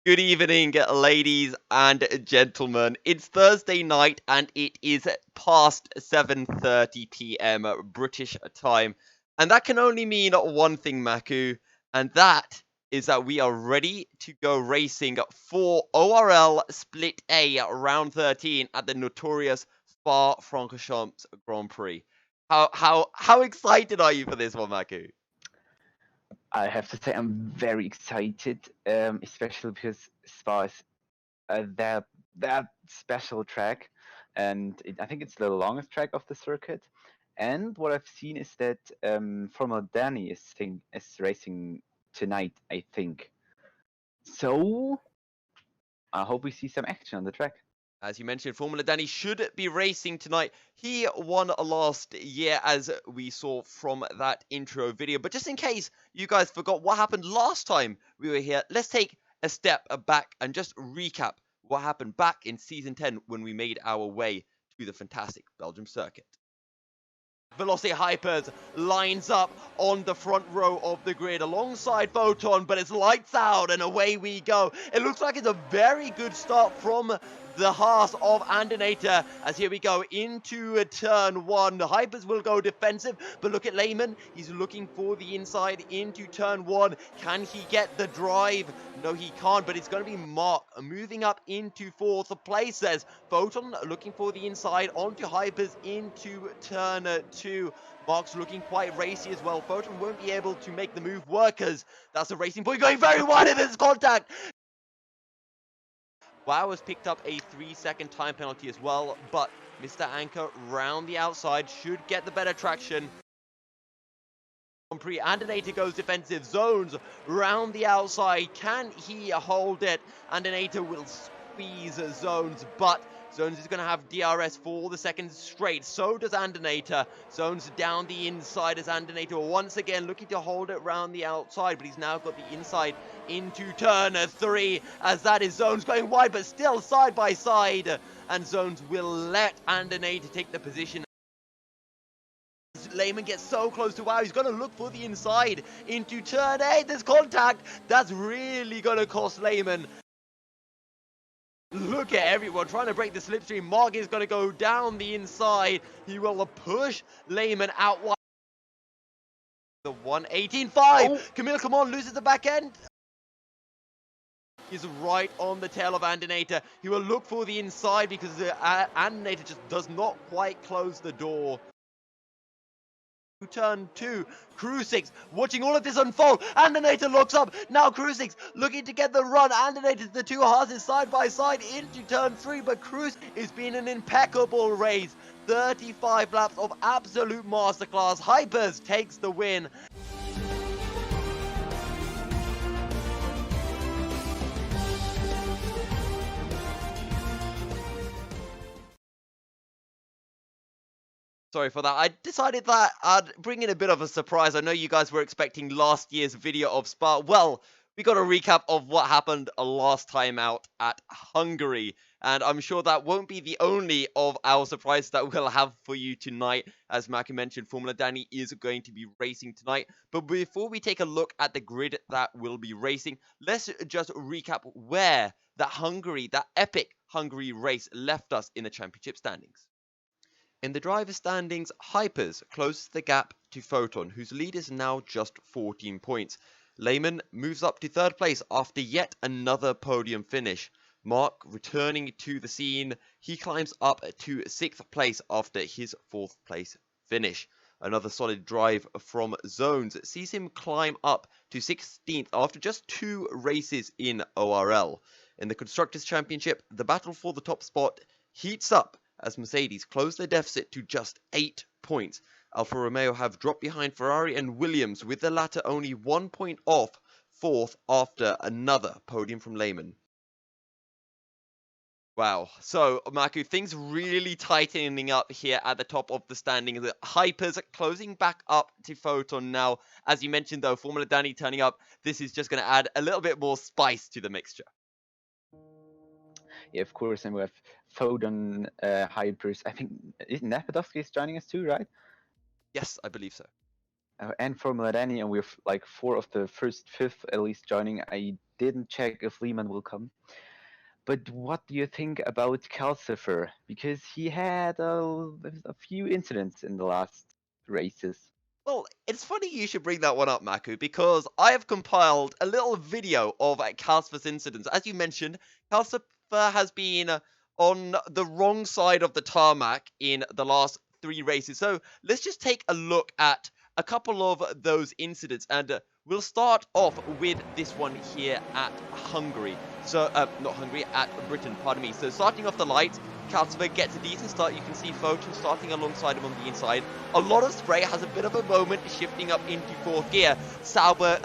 Good evening, ladies and gentlemen. It's Thursday night and it is past 7:30 p.m. British time. And that can only mean one thing, Maku, and that is that we are ready to go racing for ORL Split A round 13 at the notorious Spa Francorchamps Grand Prix. How excited are you for this one, Maku? I have to say I'm very excited, especially because Spa is that special track, and I think it's the longest track of the circuit. And what I've seen is that Formula Danny is racing tonight, I think. So I hope we see some action on the track. As you mentioned, Formula Danny should be racing tonight. He won last year, as we saw from that intro video. But just in case you guys forgot what happened last time we were here, let's take a step back and just recap what happened back in Season 10 when we made our way to the fantastic Belgium circuit. Velocity Hyperz lines up on the front row of the grid alongside Foton, but it's lights out and away we go. It looks like it's a very good start from the Haas of Andinator, as here we go into turn one. Hyperz will go defensive, but look at Lehman. He's looking for the inside into turn one. Can he get the drive? No, he can't, but it's going to be Mark moving up into fourth place. There's Foton looking for the inside onto Hyperz into turn two. Mark's looking quite racy as well. Foton won't be able to make the move work as that's a racing point going very wide in this contact. Wow has picked up a 3-second time penalty as well, but Mr. Anchor round the outside should get the better traction. Andinator goes defensive, Zones round the outside. Can he hold it? Andinator will squeeze Zones, but Zones is going to have DRS for the second straight. So does Andinator. Zones down the inside as Andinator once again looking to hold it round the outside, but he's now got the inside into turn three as that is Zones going wide, but still side by side. And Zones will let Andinator take the position. Lehman gets so close to Wow, he's going to look for the inside into turn 8. There's contact. That's really going to cost Lehman. Look at everyone trying to break the slipstream. Mark is going to go down the inside. He will push Lehman out wide. The 118.5. Oh. Camille, come on, loses the back end. He's right on the tail of Andinator. He will look for the inside because the Andinator just does not quite close the door. Turn 2, Crucix watching all of this unfold. Andinator looks up. Now Crucix looking to get the run. Andinator, the two horses side by side into turn 3, but Cruz is being an impeccable race. 35 laps of absolute masterclass. Hyperz takes the win. Sorry for that. I decided that I'd bring in a bit of a surprise. I know you guys were expecting last year's video of Spa. Well, we got a recap of what happened last time out at Hungary. And I'm sure that won't be the only of our surprises that we'll have for you tonight. As Maku mentioned, Formula Danny is going to be racing tonight. But before we take a look at the grid that will be racing, let's just recap where that epic Hungary race left us in the championship standings. In the driver's standings, Hyperz closes the gap to Foton, whose lead is now just 14 points. Lehman moves up to third place after yet another podium finish. Mark returning to the scene, he climbs up to 6th place after his 4th place finish. Another solid drive from Zones sees him climb up to 16th after just 2 races in ORL. In the Constructors' Championship, the battle for the top spot heats up as Mercedes close their deficit to just 8 points. Alfa Romeo have dropped behind Ferrari and Williams, with the latter only 1 point off 4th after another podium from Lehman. Wow, so Maku, things really tightening up here at the top of the standing. The Hyperz closing back up to Foton now. As you mentioned though, Formula Danny turning up, this is just going to add a little bit more spice to the mixture. Yeah, of course, and we have Foton, Hyperz. I think Nepodowski is joining us too, right? Yes, I believe so. and Formula Danny, and we're like 4 of the first 5 at least joining. I didn't check if Lehman will come. But what do you think about Calcifer? Because he had a few incidents in the last races. Well, it's funny you should bring that one up, Maku, because I have compiled a little video of Calcifer's incidents. As you mentioned, Calcifer has been on the wrong side of the tarmac in the last 3 races. So let's just take a look at a couple of those incidents, and we'll start off with this one here at Hungary. So, not Hungary, at Britain, pardon me. So starting off the lights, Calcifer gets a decent start. You can see Foton starting alongside him on the inside. A lot of spray, has a bit of a moment shifting up into 4th gear. Sauber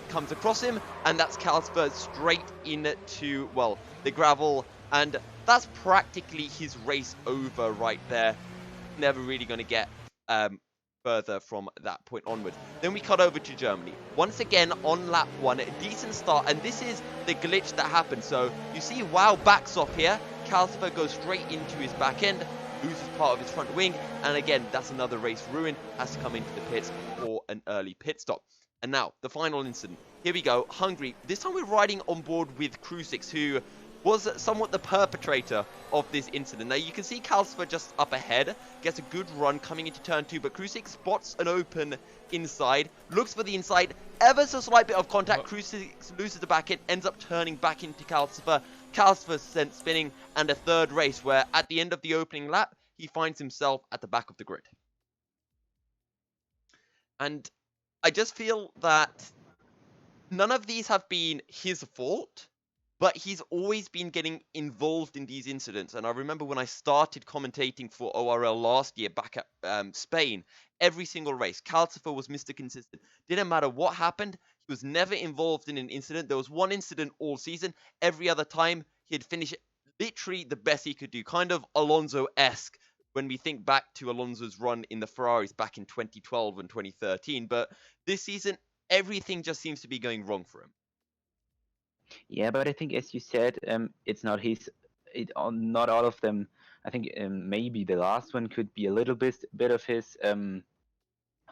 comes across him, and that's Calcifer straight into, well, the gravel, and that's practically his race over right there. Never really going to get further from that point onwards. Then we cut over to Germany. Once again, on lap 1, a decent start, and this is the glitch that happened. So you see, Wow backs off here. Calcifer goes straight into his back end, loses part of his front wing, and again, that's another race ruin. Has to come into the pits for an early pit stop. And now, the final incident. Here we go, Hungary. This time we're riding on board with Krusix, who was somewhat the perpetrator of this incident. Now, you can see Calcifer just up ahead, gets a good run coming into turn 2, but Krusix spots an open inside, looks for the inside, ever so slight bit of contact, Krusix loses the back end, ends up turning back into Calcifer. Calcifer sent spinning, and a third race where, at the end of the opening lap, he finds himself at the back of the grid. And I just feel that none of these have been his fault, but he's always been getting involved in these incidents. And I remember when I started commentating for ORL last year back at Spain, every single race, Calcifer was Mr. Consistent. Didn't matter what happened, he was never involved in an incident. There was one incident all season. Every other time, he'd finish literally the best he could do, kind of Alonso-esque when we think back to Alonso's run in the Ferraris back in 2012 and 2013. But this season, everything just seems to be going wrong for him. Yeah, but I think, as you said, it's not his. Not all of them. I think maybe the last one could be a little bit of his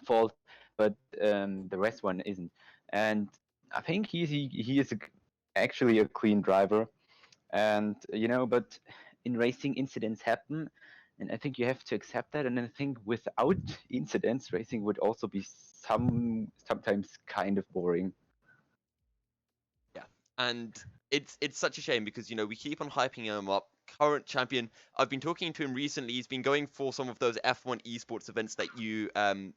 fault, but the rest one isn't. And I think he is actually a clean driver, and but in racing, incidents happen, and I think you have to accept that. And I think without incidents, racing would also be sometimes kind of boring. Yeah, and it's such a shame because we keep on hyping him up. Current champion. I've been talking to him recently. He's been going for some of those F1 esports events that the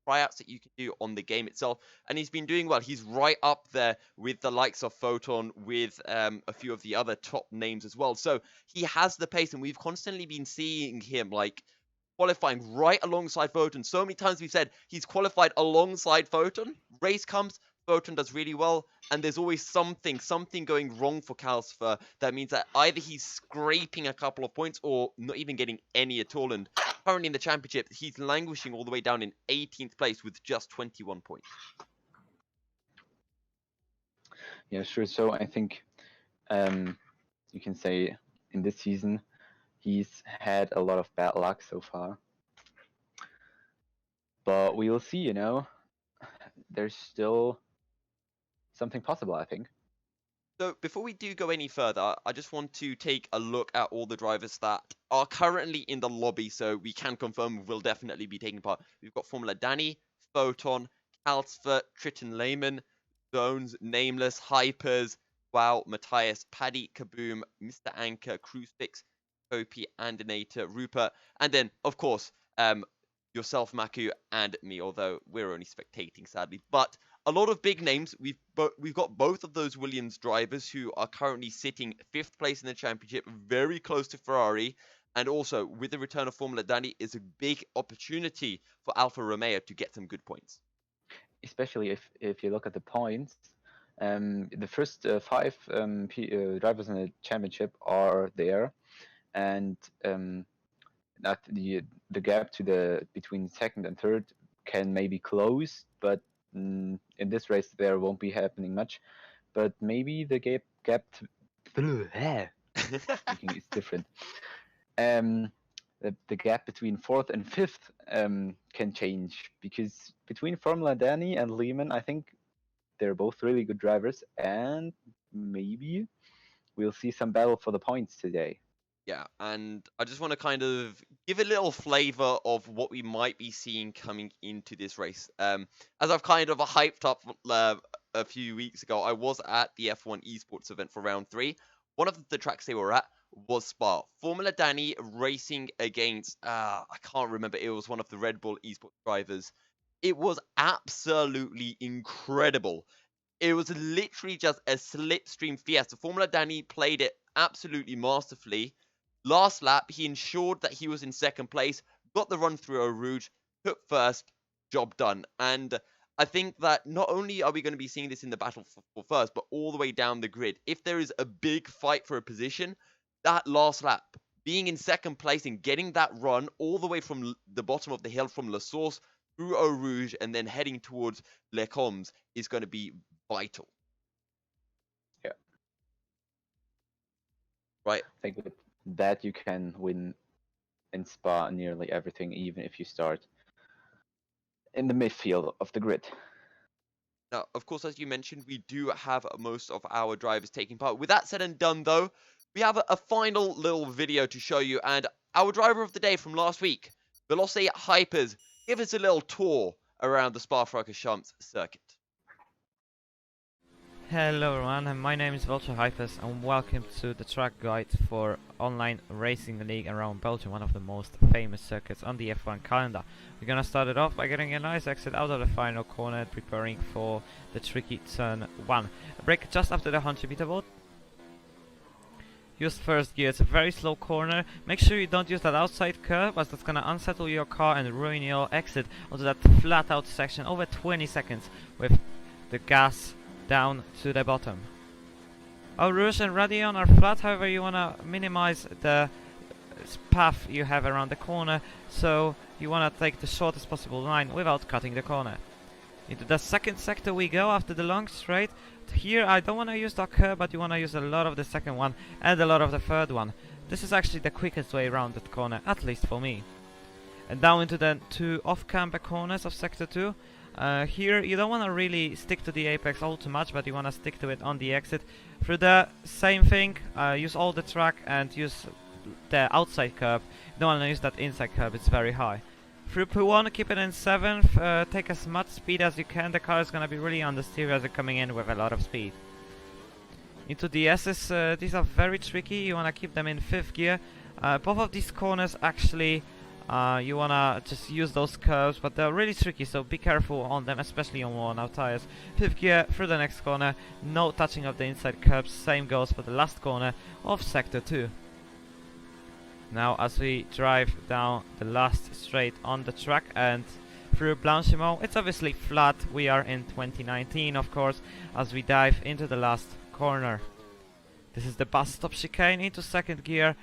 tryouts that you can do on the game itself, and he's been doing well. He's right up there with the likes of Foton, with a few of the other top names as well. So he has the pace, and we've constantly been seeing him like qualifying right alongside Foton. So many times we've said he's qualified alongside Foton. Race comes, Foton does really well, and there's always something going wrong for Calcifer. That means that either he's scraping a couple of points or not even getting any at all. And currently in the championship, he's languishing all the way down in 18th place with just 21 points. Yeah, sure. So I think you can say in this season he's had a lot of bad luck so far. But we will see, There's still something possible, I think. So before we do go any further, I just want to take a look at all the drivers that are currently in the lobby, so we can confirm we'll definitely be taking part. We've got Formula Danny, Foton, Calcifer, Triton Lehman, Zones, Nameless, Hyperz, Wow, Matthias, Paddy, Kaboom, Mr. Anchor, Crucifix, Kopi, Andinator, Rupert, and then, of course, yourself, Maku, and me, although we're only spectating, sadly. But a lot of big names. We've got both of those Williams drivers who are currently sitting 5th place in the championship, very close to Ferrari. And also, with the return of Formula Danny, is a big opportunity for Alfa Romeo to get some good points. Especially if you look at the points, the first 5 drivers in the championship are there, and that the gap between second and third can maybe close, but in this race there won't be happening much. But maybe the gap speaking is different. the gap between fourth and fifth can change, because between Formula Danny and Lehman, I think they're both really good drivers, and maybe we'll see some battle for the points today. Yeah, and I just want to kind of give a little flavor of what we might be seeing coming into this race. As I've kind of hyped up a few weeks ago, I was at the F1 esports event for round 3. One of the tracks they were at was Spa. Formula Danny racing against, I can't remember, it was one of the Red Bull esports drivers. It was absolutely incredible. It was literally just a slipstream fiesta. Formula Danny played it absolutely masterfully. Last lap, he ensured that he was in second place, got the run through Eau Rouge, took first, job done. And I think that not only are we going to be seeing this in the battle for first, but all the way down the grid. If there is a big fight for a position, that last lap, being in second place and getting that run all the way from the bottom of the hill from La Source through Eau Rouge and then heading towards Les Combes is going to be vital. Yeah. Right. I think with that you can win in Spa nearly everything, even if you start in the midfield of the grid. Now, of course, as you mentioned, we do have most of our drivers taking part. With that said and done, though, we have a final little video to show you. And our driver of the day from last week, Velocity Hyperz, give us a little tour around the Spa Francorchamps circuit. Hello everyone, and my name is Hyperz, and welcome to the track guide for online racing league around Belgium, one of the most famous circuits on the F1 calendar. We're gonna start it off by getting a nice exit out of the final corner, preparing for the tricky turn 1. A break just after the 100-meter boat. Use first gear. It's a very slow corner. Make sure you don't use that outside curve, as that's gonna unsettle your car and ruin your exit onto that flat out section over 20 seconds with the gas down to the bottom. Eau Rouge and Radion are flat, however you want to minimize the path you have around the corner, so you want to take the shortest possible line without cutting the corner. Into the second sector we go after the long straight. Here I don't want to use the curve, but you want to use a lot of the second one and a lot of the third one. This is actually the quickest way around that corner, at least for me. And down into the two off-camber corners of sector 2. Here you don't want to really stick to the apex all too much, but you want to stick to it on the exit. Through the same thing, use all the track and use the outside curb. You don't want to use that inside curb, it's very high. Through P1, keep it in 7th, take as much speed as you can. The car is going to be really understeer as you're coming in with a lot of speed. Into the S's, these are very tricky, you want to keep them in 5th gear. Both of these corners actually you wanna just use those curves, but they're really tricky, so be careful on them, especially on worn out tires. 5th gear through the next corner, no touching of the inside curbs. Same goes for the last corner of sector 2. Now as we drive down the last straight on the track and through Blanchimont, it's obviously flat. We are in 2019, of course, as we dive into the last corner. This is the bus stop chicane into 2nd gear.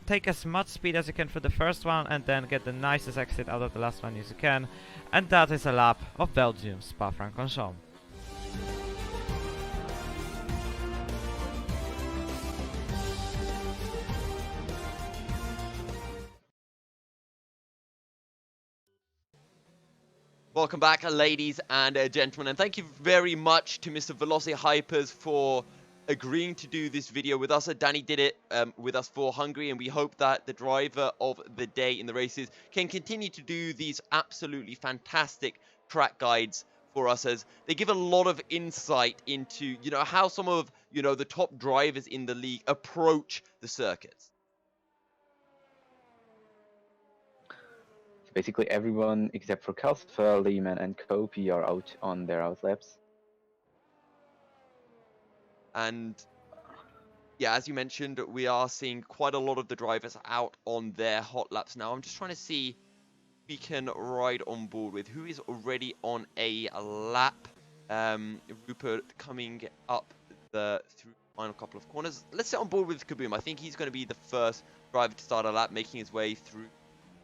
Take as much speed as you can for the first one and then get the nicest exit out of the last one as you can. And that is a lap of Belgium, Spa Francorchamps. Welcome back, ladies and gentlemen, and thank you very much to Mr. Velocity Hyperz for agreeing to do this video with us. Danny did it with us for Hungary, and we hope that the driver of the day in the races can continue to do these absolutely fantastic track guides for us, as they give a lot of insight into, you know, how some of, you know, the top drivers in the league approach the circuits. Basically everyone except for Kelsfer, Lehman and Kopi are out on their outlaps. And yeah, as you mentioned, we are seeing quite a lot of the drivers out on their hot laps now. I'm just trying to see if we can ride on board with who is already on a lap. Rupert coming up through the final couple of corners. Let's sit on board with Kaboom. I think he's going to be the first driver to start a lap, making his way through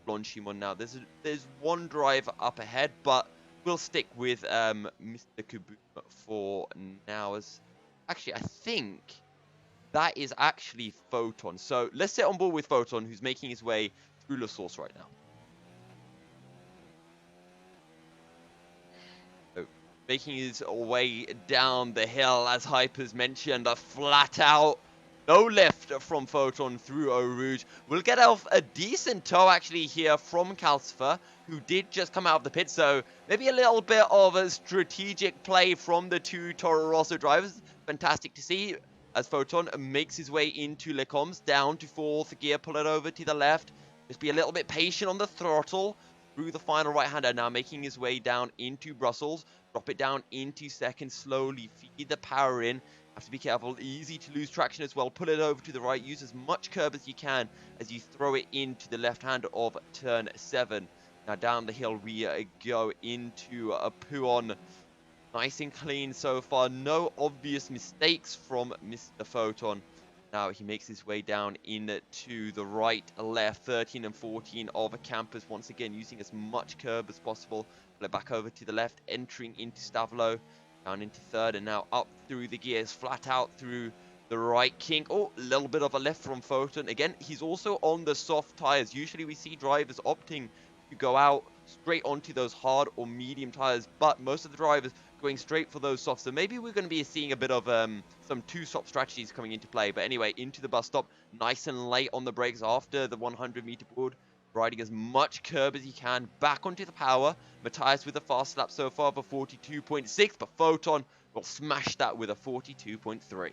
Blanchimont now. There's one driver up ahead, but we'll stick with Mr. Kaboom for now. As actually, I think that is actually Foton. So let's sit on board with Foton, who's making his way ruler source right now. So, making his way down the hill, as Hyperz mentioned, a flat out, no lift from Foton through Eau Rouge. We'll get off a decent tow actually here from Calcifer, who did just come out of the pit, so maybe a little bit of a strategic play from the two Toro Rosso drivers. Fantastic to see as Foton makes his way into Les Combes, down to 4th gear, pull it over to the left. Just be a little bit patient on the throttle through the final right-hander, now making his way down into Brussels. Drop it down into 2nd, slowly feed the power in. Have to be careful, easy to lose traction as well. Pull it over to the right, use as much curb as you can as you throw it into the left hand of turn 7. Now down the hill we go into a Puon. Nice and clean so far, no obvious mistakes from Mr. Foton. Now he makes his way down into the right, left, 13 and 14 of a campus. Once again, using as much curb as possible. Pull it back over to the left, entering into Stavlo. Down into 3rd, and now up through the gears, flat out through the right kink. Oh, a little bit of a lift from Foton. Again, he's also on the soft tires. Usually we see drivers opting to go out straight onto those hard or medium tires, but most of the drivers going straight for those softs. So maybe we're going to be seeing a bit of some two-stop strategies coming into play. But anyway, into the bus stop, nice and late on the brakes after the 100-meter board. Riding as much curb as he can, back onto the power. Matthias with a fast lap so far for 42.6, but Foton will smash that with a 42.3.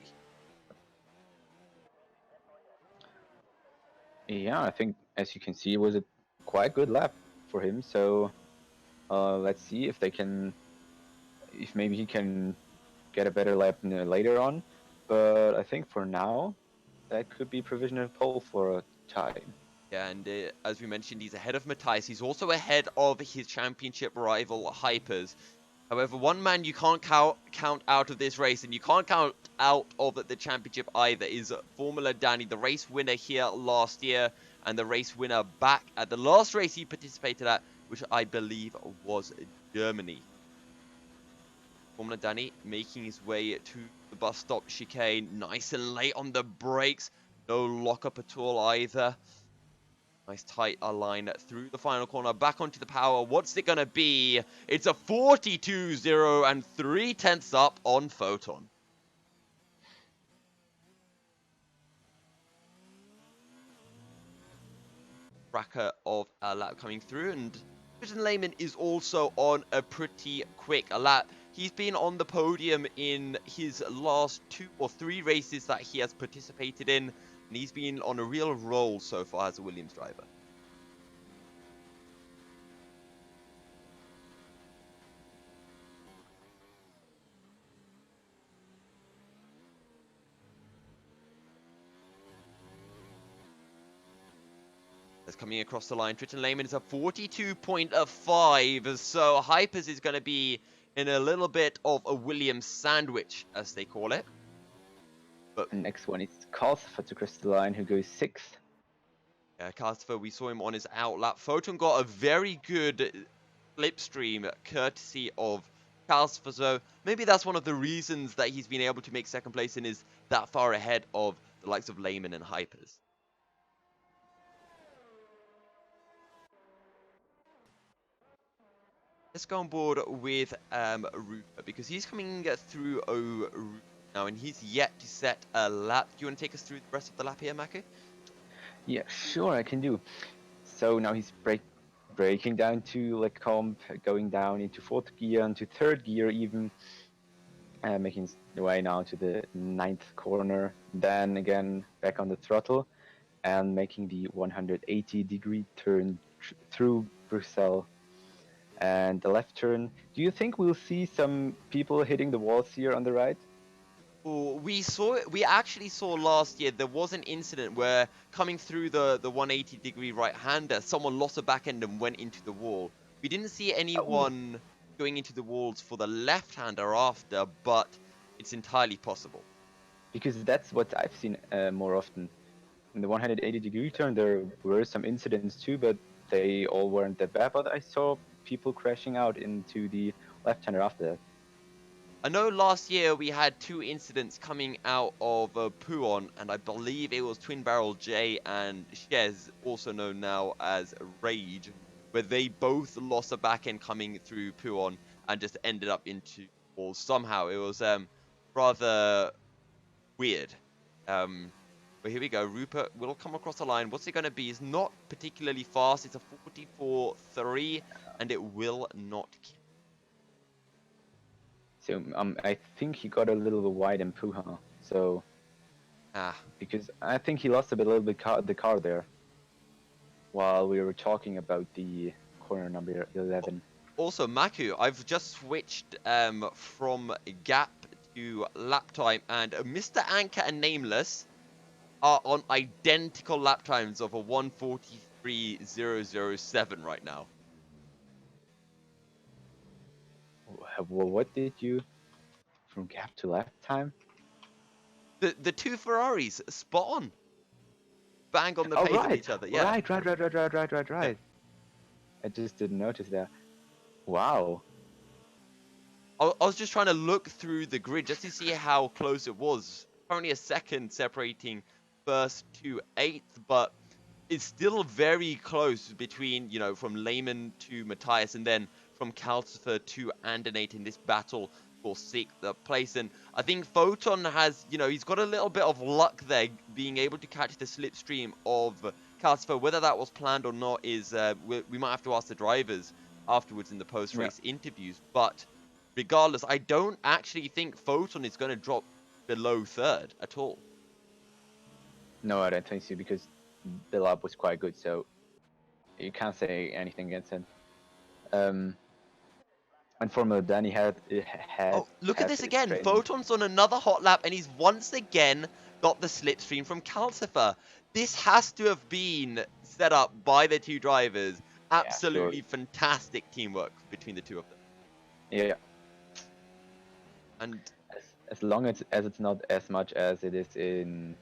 Yeah, I think, as you can see, it was a quite good lap for him. So let's see if maybe he can get a better lap later on. But I think for now, that could be provisional pole for a time. Yeah, and as we mentioned, he's ahead of Matthias. He's also ahead of his championship rival, Hyperz. However, one man you can't count out of this race, and you can't count out of the championship either, is Formula Danny, the race winner here last year, and the race winner back at the last race he participated at, which I believe was Germany. Formula Danny making his way to the bus stop chicane, nice and late on the brakes, no lockup at all either. Nice tight line through the final corner, back onto the power. What's it going to be? It's a 42.0 and 3/10 up on Foton. Bracket of a lap coming through, and Christian Lehmann is also on a pretty quick lap. He's been on the podium in his last 2 or 3 races that he has participated in. And he's been on a real roll so far as a Williams driver. That's coming across the line. Tritton Lehmann is a 42.5. So Hyperz is going to be in a little bit of a Williams sandwich, as they call it. But next one is Calcifer to cross the line, who goes 6th. Yeah, Calcifer, we saw him on his outlap. Foton got a very good slipstream courtesy of Calcifer, so maybe that's one of the reasons that he's been able to make 2nd place and is that far ahead of the likes of Lehmann and Hyperz. Let's go on board with Rupa, because he's coming through Rupa now, and he's yet to set a lap. Do you want to take us through the rest of the lap here, Maku? Yeah, sure, I can do. So now he's braking down to Les Combes, going down into 4th gear, into 3rd gear even, making his way now to the 9th corner, then again back on the throttle, and making the 180-degree turn through Brussels. And the left turn. Do you think we'll see some people hitting the walls here on the right? We actually saw last year there was an incident where coming through the 180-degree right-hander, someone lost a back end and went into the wall. We didn't see anyone going into the walls for the left-hander after, but it's entirely possible. Because that's what I've seen more often. In the 180-degree turn, there were some incidents too, but they all weren't that bad. But I saw people crashing out into the left-hander after that. I know last year we had 2 incidents coming out of Puon, and I believe it was Twin Barrel J and Shez, also known now as Rage, where they both lost a back end coming through Puon and just ended up into walls somehow. It was rather weird. But here we go. Rupert will come across the line. What's it going to be? It's not particularly fast. It's a 44.3, and it will not kill. So I think he got a little wide in Puha. So because I think he lost a little bit the car there while we were talking about the corner number 11. Also, Maku, I've just switched from gap to lap time, and Mr. Anchor and Nameless are on identical lap times of a 1:43.007 right now. Well, what did you from gap to lap time? The 2 Ferraris, spot on. Bang on the pace of each other. Yeah. Right. Yeah. I just didn't notice that. Wow. I was just trying to look through the grid just to see how close it was. Currently a second separating first to 8th, but it's still very close between, you know, from Lehman to Matthias, and then from Calcifer to Andonate in this battle for 6th place. And I think Foton has, you know, he's got a little bit of luck there, being able to catch the slipstream of Calcifer. Whether that was planned or not is, we might have to ask the drivers afterwards in the post-race interviews. But regardless, I don't actually think Foton is going to drop below 3rd at all. No, I don't think so, because the lap was quite good, so you can't say anything against him. And Formula Danny had oh, look at this again. Foton's on another hot lap, and he's once again got the slipstream from Calcifer. This has to have been set up by the 2 drivers. Absolutely fantastic teamwork between the 2 of them. Yeah. And as long as it's not as much as it is in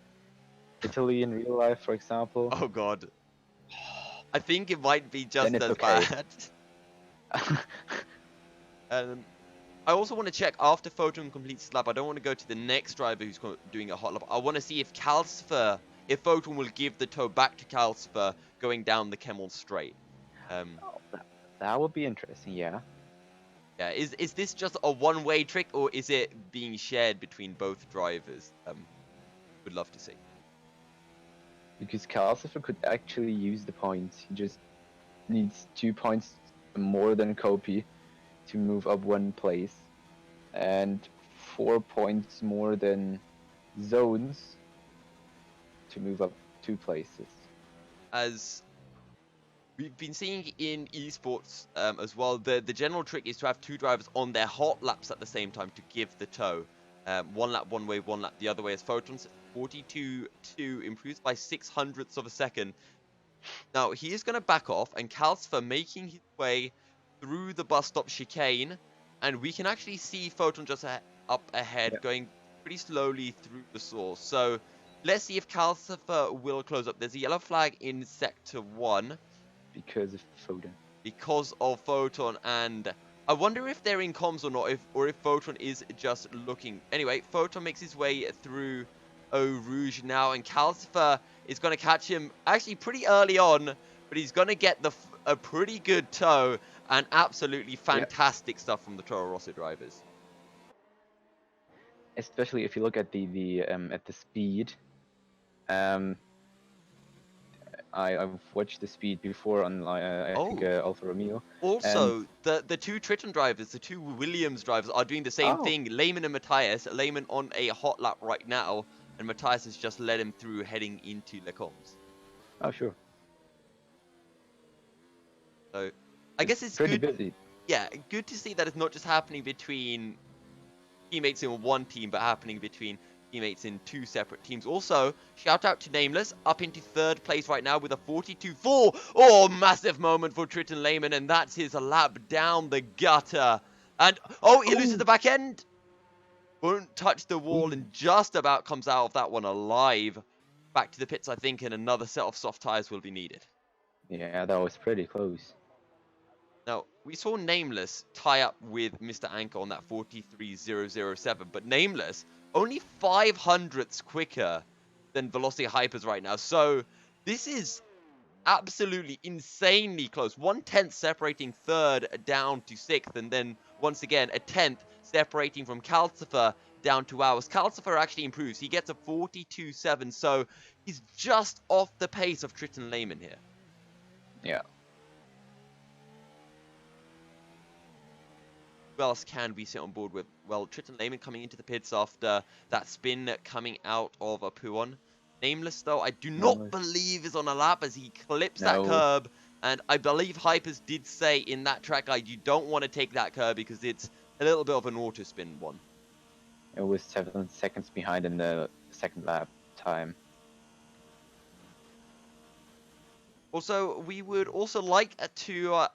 Italy in real life, for example. Oh god, I think it might be just as bad. I also want to check after Foton completes his lap. I don't want to go to the next driver who's doing a hot lap. I want to see if Foton will give the tow back to Calcifer going down the Kemmel straight. That would be interesting, yeah. Yeah, is this just a one-way trick, or is it being shared between both drivers? Would love to see. Because Calcifer could actually use the points. He just needs 2 points more than Kopi to move up 1 place, and 4 points more than Zones to move up 2 places. As we've been seeing in esports as well, the general trick is to have 2 drivers on their hot laps at the same time to give the tow. 1 lap one way, 1 lap the other way. As Foton's 42.2 improves by 0.06 of a second. Now he is going to back off, and Calcifer making his way through the bus stop chicane, and we can actually see Foton just up ahead, going pretty slowly through the source. So let's see if Calcifer will close up. There's a yellow flag in sector 1 because of Foton. Because of Foton, and I wonder if they're in comms or not, or if Foton is just looking. Anyway, Foton makes his way through Eau Rouge now, and Calcifer is going to catch him actually pretty early on, but he's going to get a pretty good tow, and absolutely fantastic stuff from the Toro Rosso drivers. Especially if you look at the speed. I've watched the speed before on I think Alfa Romeo. Also, the 2 Triton drivers, the 2 Williams drivers are doing the same thing. Lehman and Matthias. Lehman on a hot lap right now, and Matthias has just led him through heading into Les Combes. Oh, sure. So I guess it's pretty good. Busy. Yeah, good to see that it's not just happening between teammates in one team, but happening between teammates in 2 separate teams. Also, shout out to Nameless, up into 3rd place right now with a 42.4. Oh, massive moment for Triton Lehman, and that's his lap down the gutter. And, he loses the back end. Won't touch the wall and just about comes out of that one alive. Back to the pits, I think, and another set of soft tyres will be needed. Yeah, that was pretty close. Now, we saw Nameless tie up with Mr. Anchor on that 43007, but Nameless only 500ths quicker than Velocity Hyperz right now. So this is absolutely insanely close. 1/10 separating third down to sixth, and then once again a 10th separating from Calcifer down to ours. Calcifer actually improves. He gets a 42.7, so he's just off the pace of Triton Lehman here. Yeah. Who else can we sit on board with? Well, Triton Lehman coming into the pits after that spin coming out of a Foton. Nameless, though, I do not believe is on a lap as he clips that curb. And I believe Hyperz did say in that track guide, you don't want to take that curb because it's a little bit of an auto spin one. It was 7 seconds behind in the second lap time. Also, we would also like to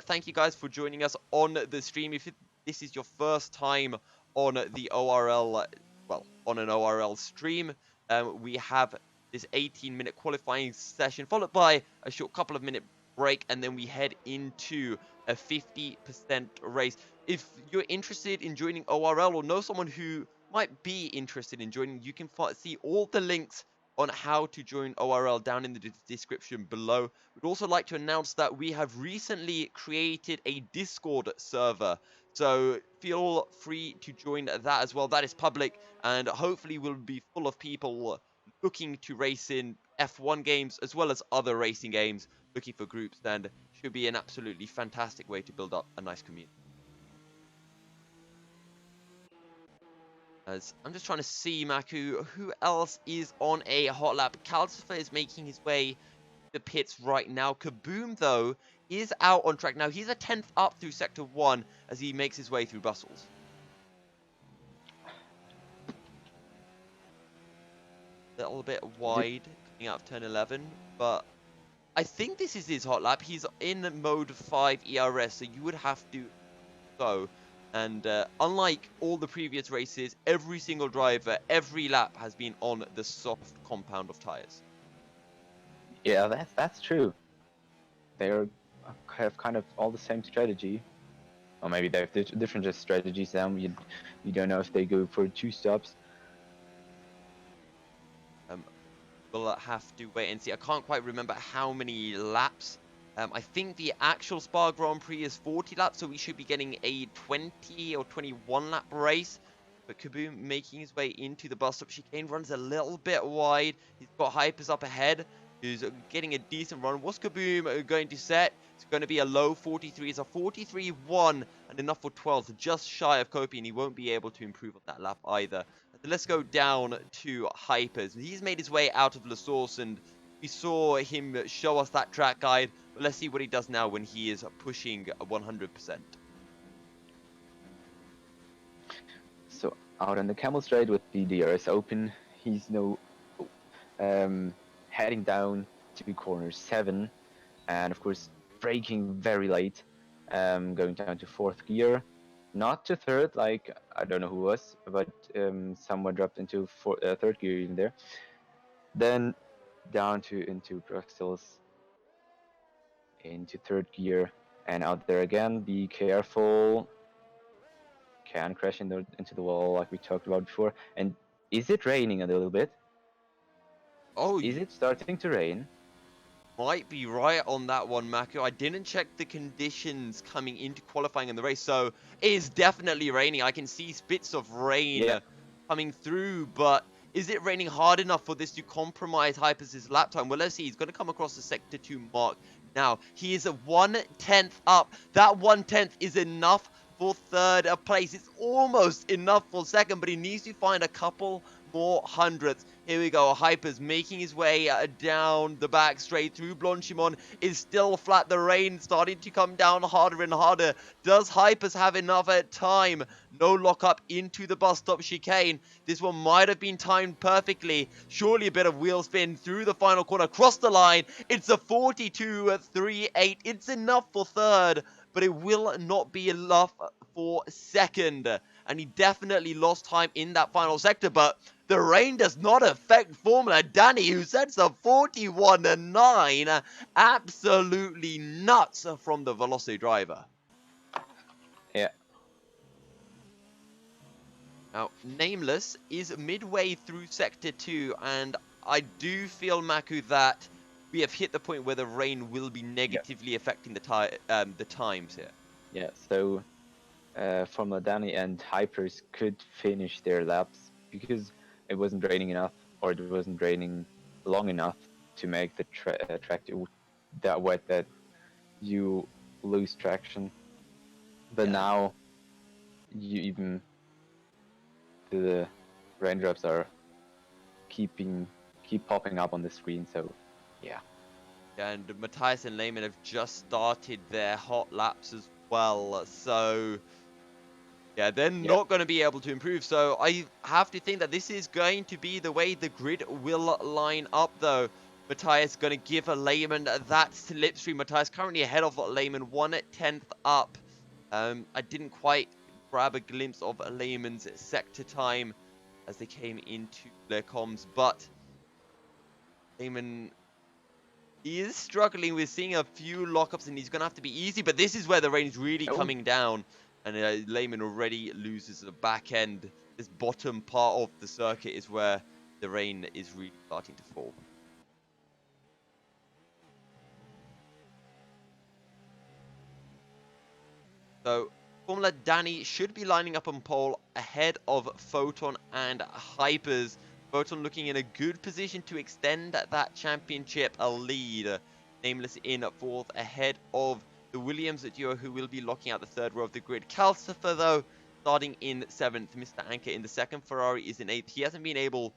thank you guys for joining us on the stream. If this is your first time on the ORL, well, on an ORL stream, we have this 18-minute qualifying session followed by a short couple of minute break, and then we head into a 50% race. If you're interested in joining ORL or know someone who might be interested in joining, you can see all the links on how to join ORL down in the description below. We'd also like to announce that we have recently created a Discord server, so feel free to join that as well. That is public, and hopefully will be full of people looking to race in F1 games as well as other racing games, looking for groups, and should be an absolutely fantastic way to build up a nice community. As I'm just trying to see, Maku, who else is on a hot lap? Calcifer is making his way to the pits right now. Kaboom, though, is out on track. Now, he's a 10th up through Sector 1 as he makes his way through Brussels. A little bit wide coming out of turn 11, but I think this is his hot lap. He's in mode 5 ERS, so you would have to go. And unlike all the previous races, every single driver, every lap has been on the soft compound of tires. Yeah, that's true. They have kind of all the same strategy, or maybe they have different just strategies. Then you don't know if they go for 2 stops. We'll have to wait and see. I can't quite remember how many laps. I think the actual Spa Grand Prix is 40 laps, so we should be getting a 20 or 21 lap race. But Kaboom making his way into the bus stop chicane, runs a little bit wide. He's got Hyperz up ahead, who's getting a decent run. What's Kaboom going to set? It's going to be a low 43. It's a 43.1 and enough for 12, so just shy of Kopi, and he won't be able to improve on that lap either. So let's go down to Hyperz. He's made his way out of La Source, and we saw him show us that track guide. But let's see what he does now when he is pushing 100%. So out on the Camel Straight with the DRS open, he's heading down to corner 7, and of course braking very late, going down to 4th gear, not to 3rd like I don't know who was, but someone dropped into 3rd gear even there. Then down into Brussels, into 3rd gear, and out there again. Be careful. Can crash into the wall like we talked about before. And is it raining a little bit? Oh, is it starting to rain? Might be right on that one, Maku. I didn't check the conditions coming into qualifying in the race, so it is definitely raining. I can see spits of rain coming through, but is it raining hard enough for this to compromise Hyperz's lap time? Well, let's see. He's going to come across the Sector 2 mark. Now, he is a 1/10 up. That 1/10 is enough for 3rd place. It's almost enough for 2nd, but he needs to find a couple more hundredths. Here we go. Hyperz making his way down the back straight through Blanchimon. Is still flat. The rain starting to come down harder and harder. Does Hyperz have enough time? No lock up into the bus stop chicane. This one might have been timed perfectly. Surely a bit of wheel spin through the final corner. Across the line. It's a 42.38. It's enough for 3rd, but it will not be enough for second. And he definitely lost time in that final sector, but the rain does not affect Formula Danny, who sets a 41.9. Absolutely nuts from the Velocity driver. Yeah. Now, Nameless is midway through Sector 2, and I do feel, Maku, that we have hit the point where the rain will be negatively affecting the times here. Yeah, so Formula Danny and Hyperz could finish their laps because it wasn't raining enough, or it wasn't raining long enough to make the track that wet that you lose traction. But now, the raindrops are keep popping up on the screen. So, yeah. And Matthias and Lehman have just started their hot laps as well. So, yeah, they're not going to be able to improve. So I have to think that this is going to be the way the grid will line up, though. Matthias going to give Lehman that slipstream. Matthias currently ahead of Lehman, 1/10 up. I didn't quite grab a glimpse of Lehman's sector time as they came into their comms, but Lehman, he is struggling with seeing a few lockups, and he's going to have to be easy, but this is where the rain is really coming down, and Lehman already loses the back end. This bottom part of the circuit is where the rain is really starting to fall. So, Formula Danny should be lining up on pole ahead of Foton and Hyperz. Foton looking in a good position to extend that championship lead. Nameless in fourth ahead of the Williams duo, who will be locking out the third row of the grid. Calcifer, though, starting in seventh. Mr. Anker in the second. Ferrari is in eighth. He hasn't been able...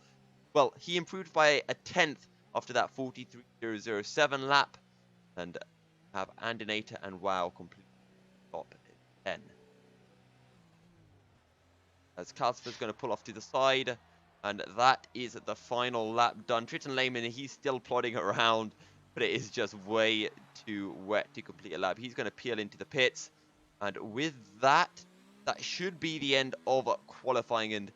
Well, he improved by a 10th after that 43.007 lap. And have Andinator and Wow completely top 10. As Calcifer's going to pull off to the side. And that is the final lap done. Triton Lehman, he's still plodding around, but it is just way too wet to complete a lap. He's going to peel into the pits. And with that, that should be the end of qualifying and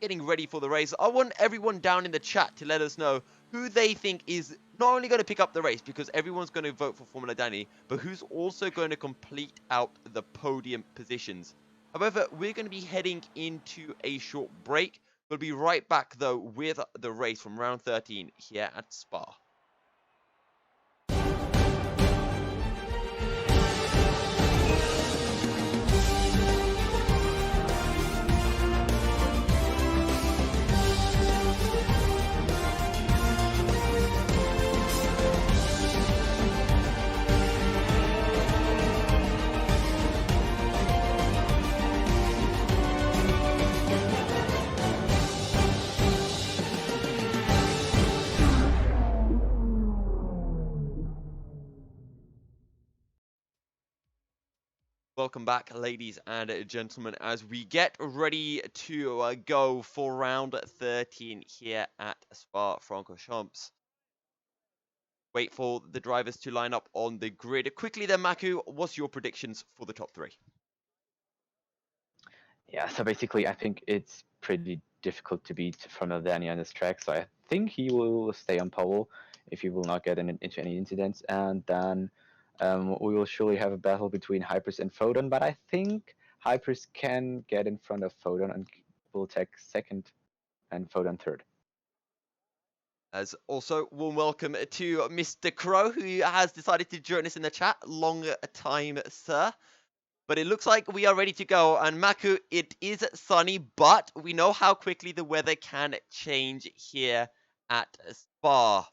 getting ready for the race. I want everyone down in the chat to let us know who they think is not only going to pick up the race, because everyone's going to vote for Formula Danny, but who's also going to complete out the podium positions. However, we're going to be heading into a short break. We'll be right back, though, with the race from round 13 here at Spa. Welcome back, ladies and gentlemen, as we get ready to go for round 13 here at Spa Francorchamps. Wait for the drivers to line up on the grid. Quickly then, Maku, what's your predictions for the top three? Yeah, so basically I think it's pretty difficult to beat Formula Danny on this track, so I think he will stay on pole if he will not get into any incidents, and then we will surely have a battle between Hyperz and Foton, but I think Hyperz can get in front of Foton and will take second and Foton third. As also, warm welcome to Mr. Crow, who has decided to join us in the chat. Long time, sir. But it looks like we are ready to go. And Maku, it is sunny, but we know how quickly the weather can change here at Spa.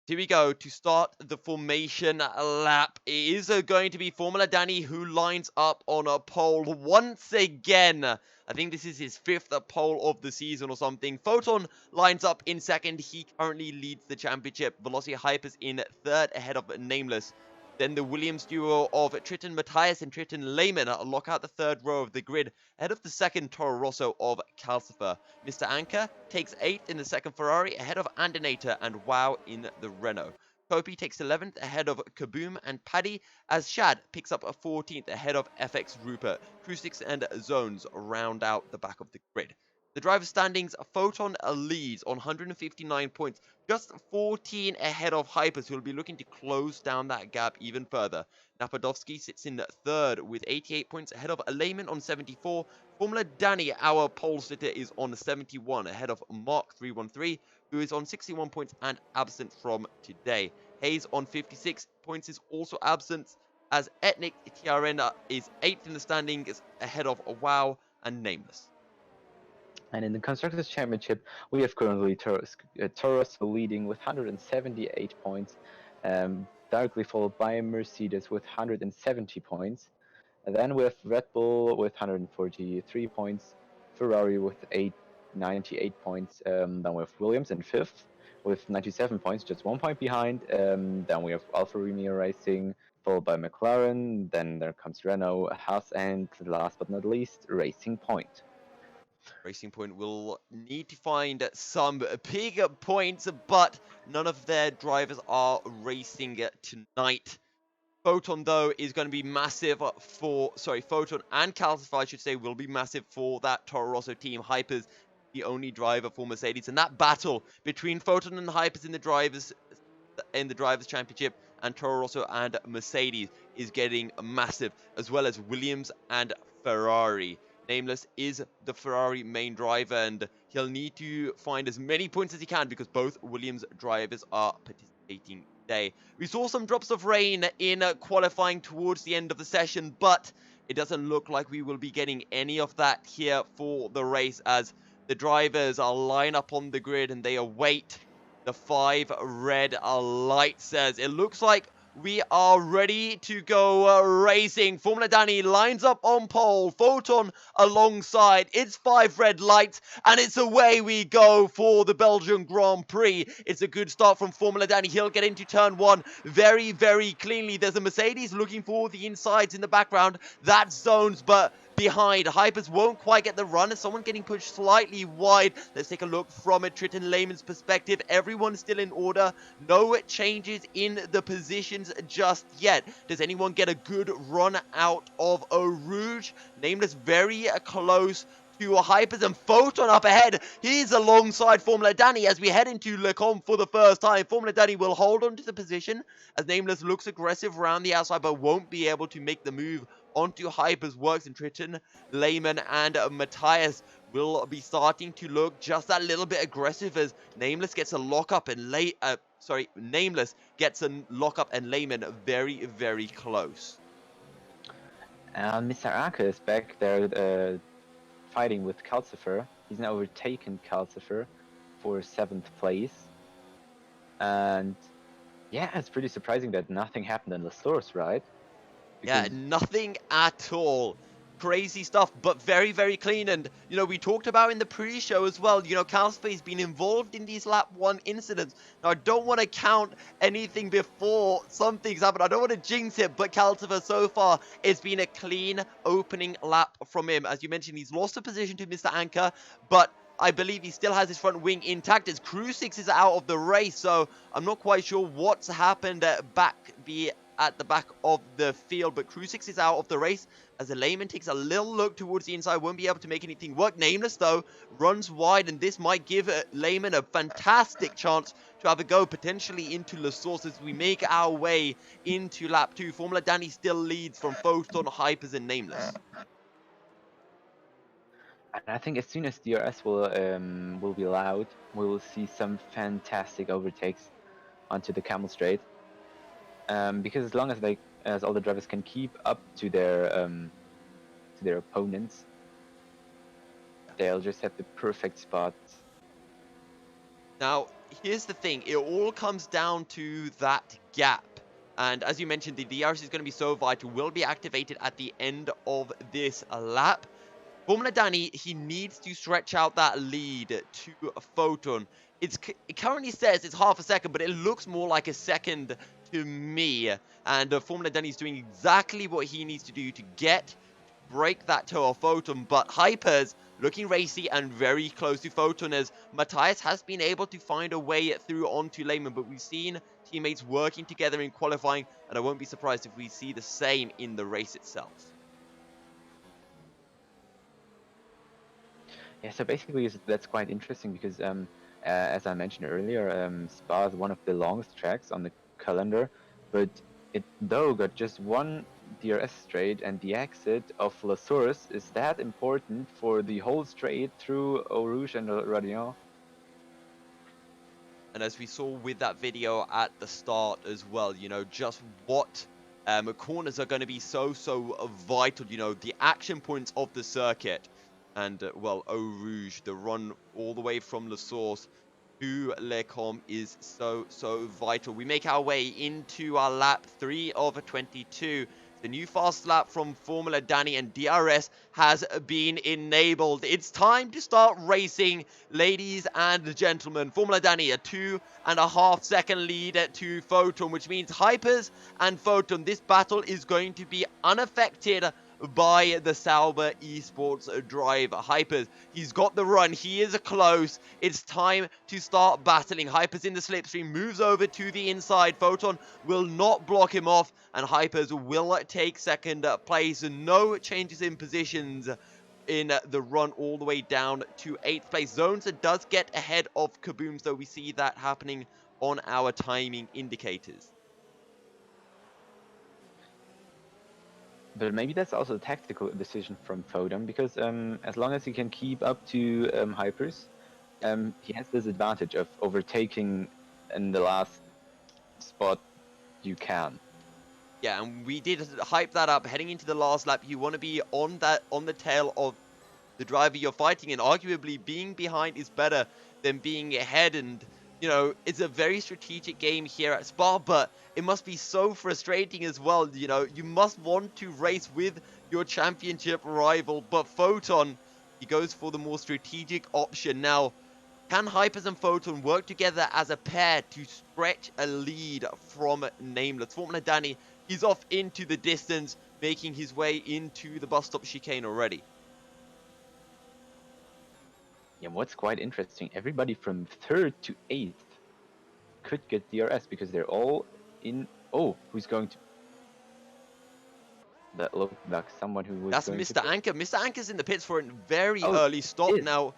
Here we go to start the formation lap. It is going to be Formula Danny who lines up on a pole once again. I think this is his fifth pole of the season or something. Foton lines up in second. He currently leads the championship. Velocity Hyperz in third ahead of Nameless. Then the Williams duo of Triton Matthias and Triton Lehman lock out the third row of the grid ahead of the second Toro Rosso of Calcifer. Mr. Anker takes 8th in the second Ferrari ahead of Andinator and Wow in the Renault. Kopi takes 11th ahead of Kaboom and Paddy, as Shad picks up a 14th ahead of FX Rupert. Crucix and Zones round out the back of the grid. The driver standings, Foton leads on 159 points, just 14 ahead of Hyperz, who will be looking to close down that gap even further. Napadovsky sits in third with 88 points ahead of Lehman on 74. Formula Danny, our pole sitter, is on 71 ahead of Mark 313, who is on 61 points and absent from today. Hayes on 56 points is also absent, as Ethnic Tiarena is 8th in the standings ahead of WoW and Nameless. And in the Constructors' Championship, we have currently Taurus leading with 178 points, directly followed by Mercedes with 170 points. And then we have Red Bull with 143 points, Ferrari with 98 points. Then we have Williams in 5th with 97 points, just 1 point behind. Then we have Alfa Romeo Racing, followed by McLaren. Then there comes Renault, Haas, and last but not least, Racing Point. Racing Point will need to find some big points, but none of their drivers are racing tonight. Foton, though, is going to be massive for... Foton and Calcifer, I should say, will be massive for that Toro Rosso team. Hyperz, the only driver for Mercedes. And that battle between Foton and Hyperz in the Drivers' Championship and Toro Rosso and Mercedes is getting massive, as well as Williams and Ferrari. Nameless is the Ferrari main driver, and he'll need to find as many points as he can because both Williams drivers are participating today. We saw some drops of rain in qualifying towards the end of the session, but it doesn't look like we will be getting any of that here for the race, as the drivers are lined up on the grid and they await the 5 red lights. As it looks like we are ready to go racing. Formula Danny lines up on pole. Foton alongside. It's 5 red lights, and it's away we go for the Belgian Grand Prix. It's a good start from Formula Danny. He'll get into turn 1 very, very cleanly. There's a Mercedes looking for the insides in the background. That's Zones, but behind. Hyperz won't quite get the run as someone getting pushed slightly wide. Let's take a look from a Triton Layman's perspective. Everyone's still in order. No changes in the positions just yet. Does anyone get a good run out of Eau Rouge? Nameless very close to Hyperz, and Foton up ahead. He's alongside Formula Danny as we head into Le Combe for the first time. Formula Danny will hold on to the position as Nameless looks aggressive around the outside, but won't be able to make the move onto Hyperz. Works in Triton, Lehman, and Matthias will be starting to look just that little bit aggressive as Nameless gets a lockup and Nameless gets a lockup and Lehman very, very close. Mr. Aka is back there fighting with Calcifer. He's now overtaken Calcifer for 7th place. And yeah, it's pretty surprising that nothing happened in the source, right? Yeah, nothing at all. Crazy stuff, but very, very clean. And, you know, we talked about in the pre-show as well, you know, Calcifer has been involved in these lap 1 incidents. Now, I don't want to count anything before something's happened. I don't want to jinx it, but Calcifer so far, it's been a clean opening lap from him. As you mentioned, he's lost a position to Mr. Anchor, but I believe he still has his front wing intact as Crucix is out of the race. So I'm not quite sure what's happened at the back of the field, but Crucix is out of the race as the Layman takes a little look towards the inside, won't be able to make anything work. Nameless, though, runs wide, and this might give Layman a fantastic chance to have a go potentially into La Source as we make our way into lap 2. Formula Danny still leads from Foton, Hyperz, and Nameless. And I think as soon as DRS will be allowed, we will see some fantastic overtakes onto the Camel Straight. Because as long as all the drivers can keep up to their opponents, they'll just have the perfect spot. Now, here's the thing. It all comes down to that gap. And as you mentioned, the DRS is going to be so vital. Will be activated at the end of this lap. Formula Danny, he needs to stretch out that lead to Foton. It currently says it's half a second, but it looks more like a second to me. And Formula Danny is doing exactly what he needs to do to break that toe of Foton. But Hyperz looking racy and very close to Foton, as Matthias has been able to find a way through onto Lehman, but we've seen teammates working together in qualifying, and I won't be surprised if we see the same in the race itself. Yeah, so basically that's quite interesting because as I mentioned earlier, Spa is one of the longest tracks on the calendar, but it though got just one DRS straight, and the exit of La Source is that important for the whole straight through Eau Rouge and Radion. And as we saw with that video at the start as well, you know, just what corners are going to be so vital, you know, the action points of the circuit. And, well, Eau Rouge, the run all the way from La Source to Les Combes is so vital. We make our way into our lap 3 of 22. The new fast lap from Formula Danny, and DRS has been enabled. It's time to start racing, ladies and gentlemen. Formula Danny, a 2.5 second lead to Foton, which means Hyperz and Foton, this battle is going to be unaffected by the Sauber Esports driver. Hyperz, he's got the run, he is close, it's time to start battling. Hyperz in the slipstream, moves over to the inside, Foton will not block him off, and Hyperz will take second place. No changes in positions in the run all the way down to 8th place. Zones does get ahead of Kaboom, so we see that happening on our timing indicators. But maybe that's also a tactical decision from Foton, because as long as he can keep up to Hyperz, he has this advantage of overtaking in the last spot you can. Yeah, and we did hype that up heading into the last lap. You want to be on the tail of the driver you're fighting, and arguably being behind is better than being ahead. And you know, it's a very strategic game here at Spa, but it must be so frustrating as well. You know, you must want to race with your championship rival, but Foton, he goes for the more strategic option. Now, can Hyperz and Foton work together as a pair to stretch a lead from Nameless? Formula Danny, he's off into the distance, making his way into the bus stop chicane already. Yeah, what's quite interesting, everybody from 3rd to 8th could get DRS because they're all in. Oh, who's going to? That looked like someone who was. That's going Mr. to... Anker. Mr. Anker's in the pits for a very Oh, early stop now.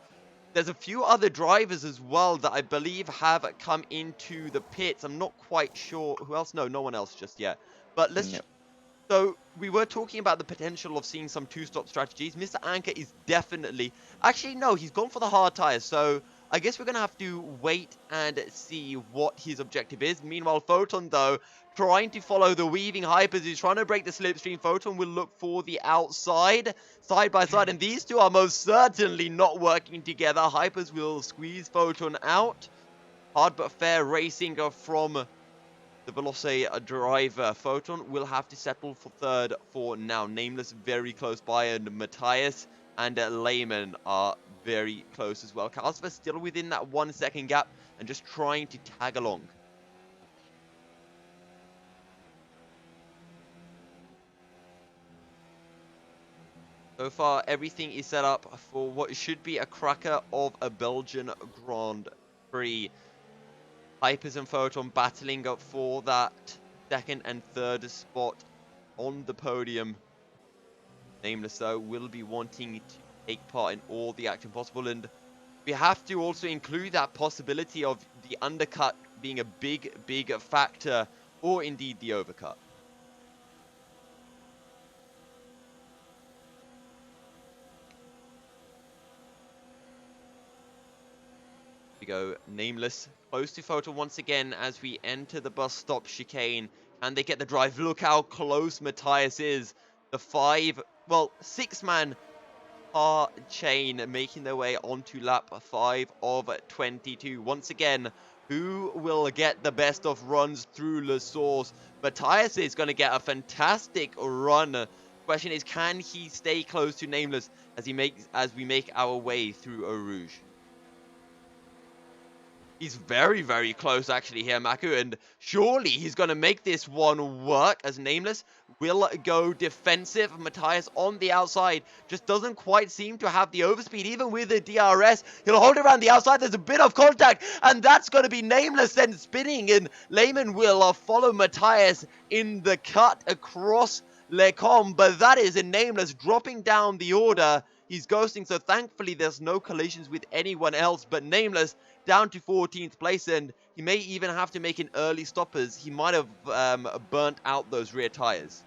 There's a few other drivers as well that I believe have come into the pits. I'm not quite sure who else. No, no one else just yet. But let's. No. So we were talking about the potential of seeing some two-stop strategies. Mr. Anker is definitely... Actually, no, he's gone for the hard tires. So I guess we're going to have to wait and see what his objective is. Meanwhile, Foton, though, trying to follow the weaving Hyperz. He's trying to break the slipstream. Foton will look for the outside, side by side. And these two are most certainly not working together. Hyperz will squeeze Foton out. Hard but fair racing from the Veloce driver. Foton will have to settle for 3rd for now. Nameless very close by, and Matthias and Lehman are very close as well. Carlsberg still within that 1 second gap and just trying to tag along. So far, everything is set up for what should be a cracker of a Belgian Grand Prix. Hyperz and Foton battling up for that 2nd and 3rd spot on the podium. Nameless, though, will be wanting to take part in all the action possible, and we have to also include that possibility of the undercut being a big factor, or indeed the overcut. We go Nameless close to Foton once again as we enter the bus stop chicane. Can they get the drive? Look how close Matthias is. The 6-man car chain making their way onto lap 5 of 22. Once again, who will get the best of runs through La Source? Matthias is going to get a fantastic run. Question is, can he stay close to Nameless as we make our way through Eau Rouge? He's very, very close actually here, Maku, and surely he's going to make this one work as Nameless will go defensive. Matthias on the outside just doesn't quite seem to have the overspeed, even with the DRS. He'll hold it around the outside. There's a bit of contact, and that's going to be Nameless then spinning, and Lehman will follow Matthias in the cut across Lecom, but that is a Nameless dropping down the order. He's ghosting, so thankfully there's no collisions with anyone else, but Nameless down to 14th place, and he may even have to make an early stop as he might have burnt out those rear tires.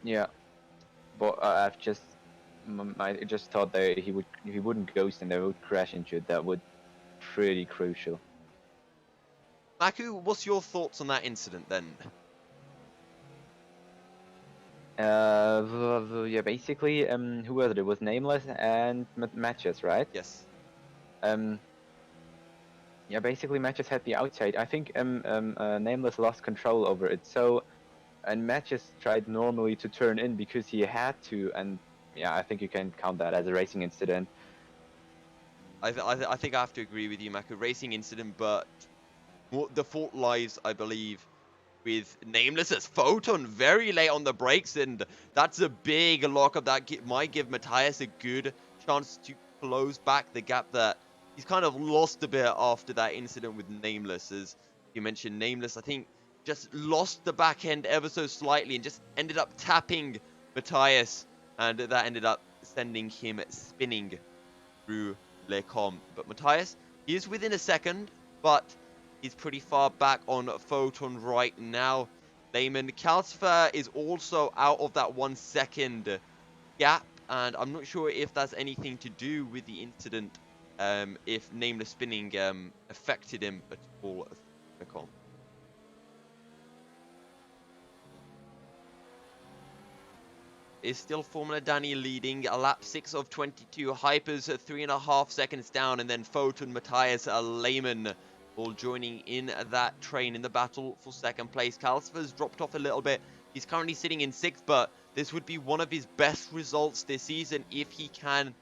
Yeah, but I just thought that if he wouldn't ghost and they would crash into it, that would pretty crucial. Maku, what's your thoughts on that incident then? Yeah, basically, who was it? It was Nameless and Matches, right? Yes. Yeah, basically Matches had the outside. I think Nameless lost control over it. So, and Matches tried normally to turn in because he had to, and yeah, I think you can count that as a racing incident. I think I have to agree with you, Maku. Racing incident, but the fault lies, I believe, with Nameless as Foton very late on the brakes, and that's a big lockup that might give Matthias a good chance to close back the gap that he's kind of lost a bit after that incident with Nameless. As you mentioned, Nameless, I think, just lost the back end ever so slightly and just ended up tapping Matthias, and that ended up sending him spinning through Lecom. But Matthias, he is within a second, but he's pretty far back on Foton right now. Lehman Calcifer is also out of that 1 second gap, and I'm not sure if that's anything to do with the incident, if Nameless spinning affected him at all. Is still Formula Danny leading, a lap 6 of 22. Hyperz 3.5 seconds down, and then Foton, Matthias, Lehman all joining in that train in the battle for second place. Calcifer's dropped off a little bit. He's currently sitting in 6th, but this would be one of his best results this season if he can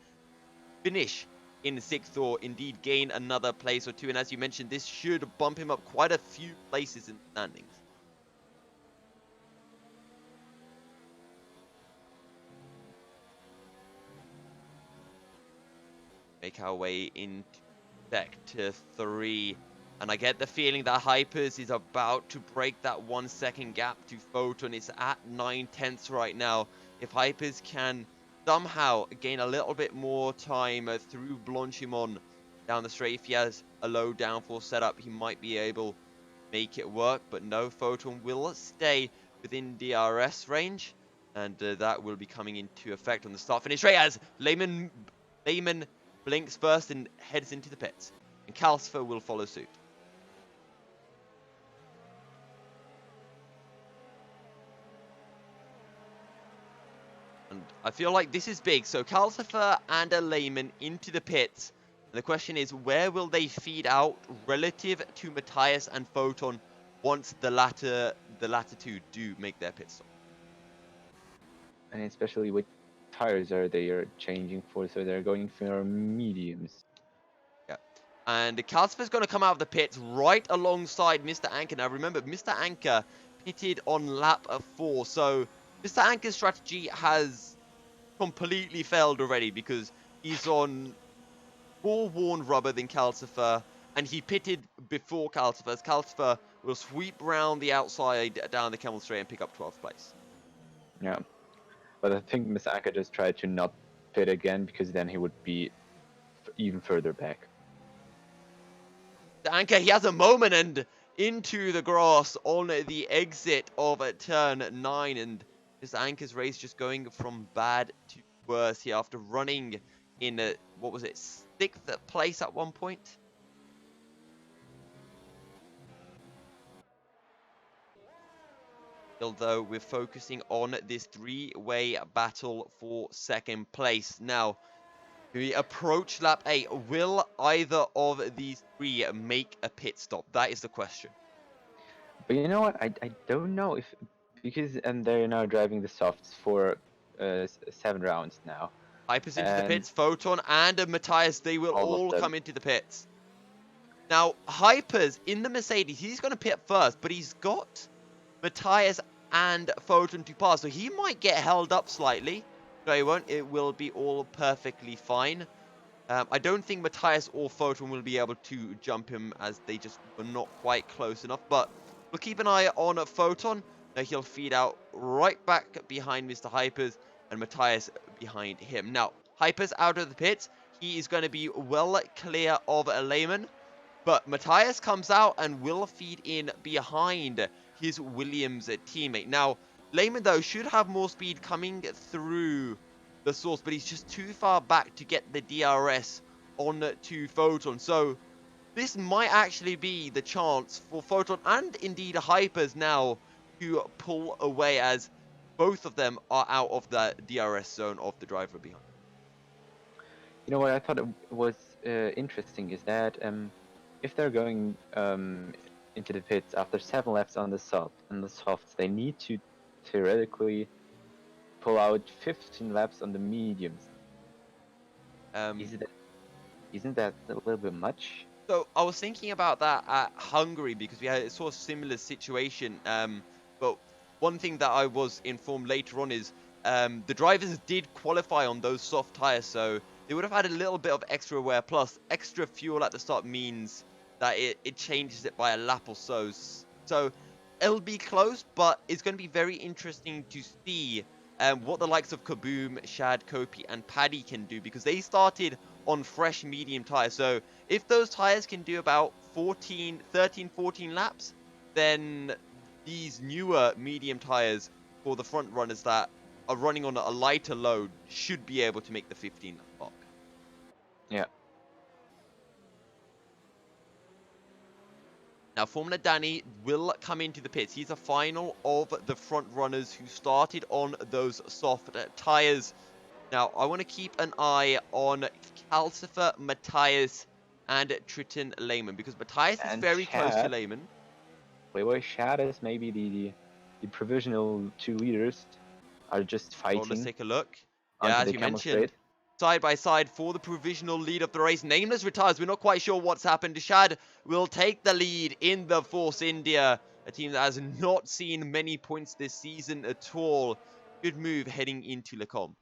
finish in 6th or indeed gain another place or two. And as you mentioned, this should bump him up quite a few places in the standings. Make our way into Sector 3. And I get the feeling that Hyperz is about to break that 1 second gap to Foton. It's at 9/10 right now. If Hyperz can somehow gain a little bit more time through Blanchimon down the straight, if he has a low downforce setup, he might be able to make it work. But no, Foton will stay within DRS range. And that will be coming into effect on the start-finish straight as Lehman blinks first and heads into the pits. And Calcifer will follow suit. And I feel like this is big. So Calcifer and a Lehman into the pits. And the question is, where will they feed out relative to Matthias and Foton once the latter two do make their pit stop? And especially with tires they are changing for, so they're going for mediums. Yeah, and Calcifer's going to come out of the pits right alongside Mr. Anchor. Now remember, Mr. Anchor pitted on lap 4, so Mr. Anchor's strategy has completely failed already because he's on more worn rubber than Calcifer, and he pitted before Calcifer. Calcifer will sweep round the outside down the Camel Straight and pick up 12th place. Yeah. But I think Mr. Anka just tried to not pit again because then he would be even further back. The Anchor, he has a moment and into the grass on the exit of turn 9. And this Anchor's race just going from bad to worse here after running in, what was it, 6th place at one point? Although we're focusing on this 3-way battle for second place. Now, we approach lap 8. Will either of these 3 make a pit stop? That is the question. But you know what? I don't know if, because they're now driving the softs for 7 rounds now. Hyperz into the pits, Foton and Matthias, they will all them come into the pits. Now, Hyperz in the Mercedes, he's going to pit first, but he's got Matthias and Foton to pass, so he might get held up slightly. No, he won't. It will be all perfectly fine. I don't think Matthias or Foton will be able to jump him as they just were not quite close enough, but we'll keep an eye on Foton. Now, he'll feed out right back behind Mr. Hyperz and Matthias behind him. Now, Hyperz out of the pits. He is going to be well clear of Lehman. But Matthias comes out and will feed in behind his Williams teammate. Now, Lehman, though, should have more speed coming through the source, but he's just too far back to get the DRS on to Foton. So, this might actually be the chance for Foton and indeed Hyperz now to pull away, as both of them are out of the DRS zone of the driver behind. You know what I thought it was interesting is that if they're going into the pits after 7 laps on the softs, they need to theoretically pull out 15 laps on the mediums. Isn't that a little bit much? So I was thinking about that at Hungary because we had a sort of similar situation. But one thing that I was informed later on is the drivers did qualify on those soft tires, so they would have had a little bit of extra wear. Plus, extra fuel at the start means that it changes it by a lap or so. So it'll be close, but it's going to be very interesting to see what the likes of Kaboom, Shad, Kopi, and Paddy can do, because they started on fresh medium tires. So if those tires can do about 13, 14 laps, then these newer medium tires for the front runners that are running on a lighter load should be able to make the 15 lap mark. Yeah. Now, Formula Danny will come into the pits. He's a final of the front runners who started on those soft tires. Now, I want to keep an eye on Calcifer, Matthias, and Triton Lehman, because Matthias is very close to Lehman. Wait, Shad is maybe the provisional 2 leaders are just fighting. Well, let's take a look. Yeah, as you mentioned, side by side for the provisional lead of the race. Nameless retires. We're not quite sure what's happened. Shad will take the lead in the Force India, a team that has not seen many points this season at all. Good move heading into Lecom.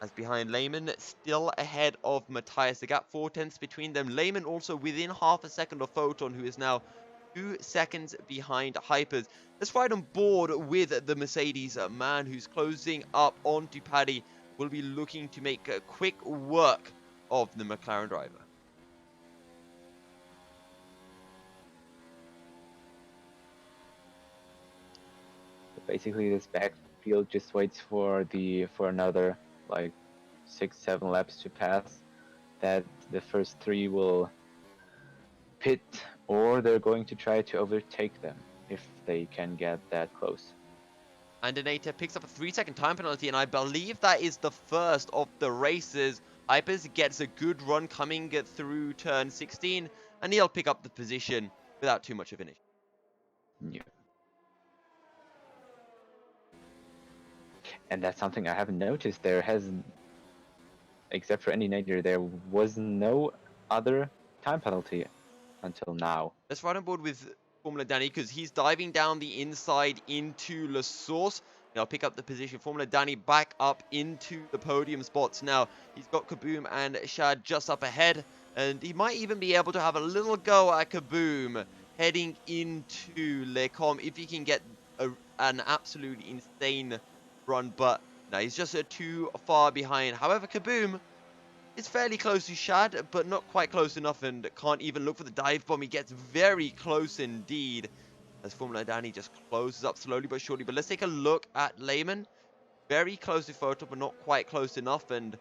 As behind Lehman, still ahead of Matthias. The gap 4 tenths between them. Lehman also within half a second of Foton, who is now 2 seconds behind Hyperz. Let's ride on board with the Mercedes. A man who's closing up onto Paddy will be looking to make quick work of the McLaren driver. Basically, this backfield just waits for another like 6-7 laps to pass, that the first 3 will pit, or they're going to try to overtake them if they can get that close. And Anata picks up a 3-second time penalty, and I believe that is the first of the races. Hyperz gets a good run coming through turn 16, and he'll pick up the position without too much of an issue. Yeah. And that's something I haven't noticed. There hasn't, except for any nature, there was no other time penalty until now. Let's ride on board with Formula Danny, because he's diving down the inside into La Source. He'll pick up the position. Formula Danny back up into the podium spots now. He's got Kaboom and Shad just up ahead, and he might even be able to have a little go at Kaboom heading into Lecom if he can get an absolutely insane run, but no, he's just too far behind. However, Kaboom is fairly close to Shad, but not quite close enough, and can't even look for the dive bomb. He gets very close indeed, as Formula Danny just closes up slowly but surely. But let's take a look at Lehman. Very close to Foton, but not quite close enough, and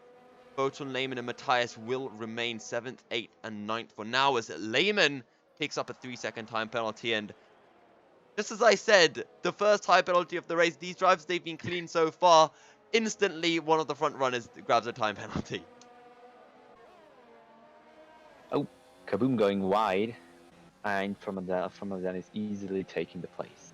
Foton, Lehman, and Matthias will remain 7th, 8th, and 9th for now, as Lehman picks up a 3-second time penalty. And just as I said, the first high penalty of the race, these drivers, they've been clean so far. Instantly, one of the front runners grabs a time penalty. Oh, Kaboom going wide, and Formula Danny is easily taking the place.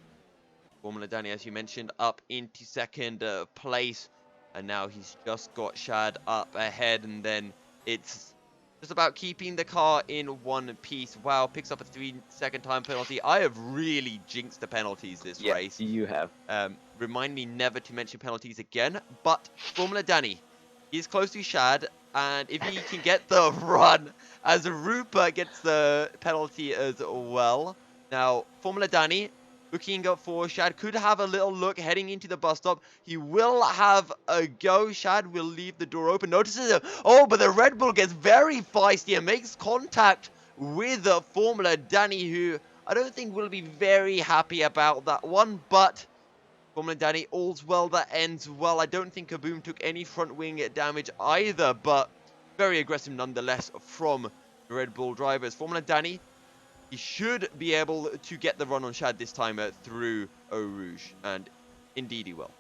Formula Danny, as you mentioned, up into second place. And now he's just got Shad up ahead, and then it's just about keeping the car in one piece. Wow, picks up a 3-second time penalty. I have really jinxed the penalties this Yeah, race. you have. Remind me never to mention penalties again. But Formula Danny, he's close to Shad, and if he can get the run, as Rupert gets the penalty as well. Now, Formula Danny, looking up for Shad, could have a little look heading into the bus stop. He will have a go. Shad will leave the door open. Notices it. Oh, but the Red Bull gets very feisty and makes contact with Formula Danny, who I don't think will be very happy about that one, but Formula Danny, all's well that ends well. I don't think Kaboom took any front wing damage either, but very aggressive nonetheless from the Red Bull drivers. Formula Danny, he should be able to get the run on Shad this time through Eau Rouge, and indeed he will.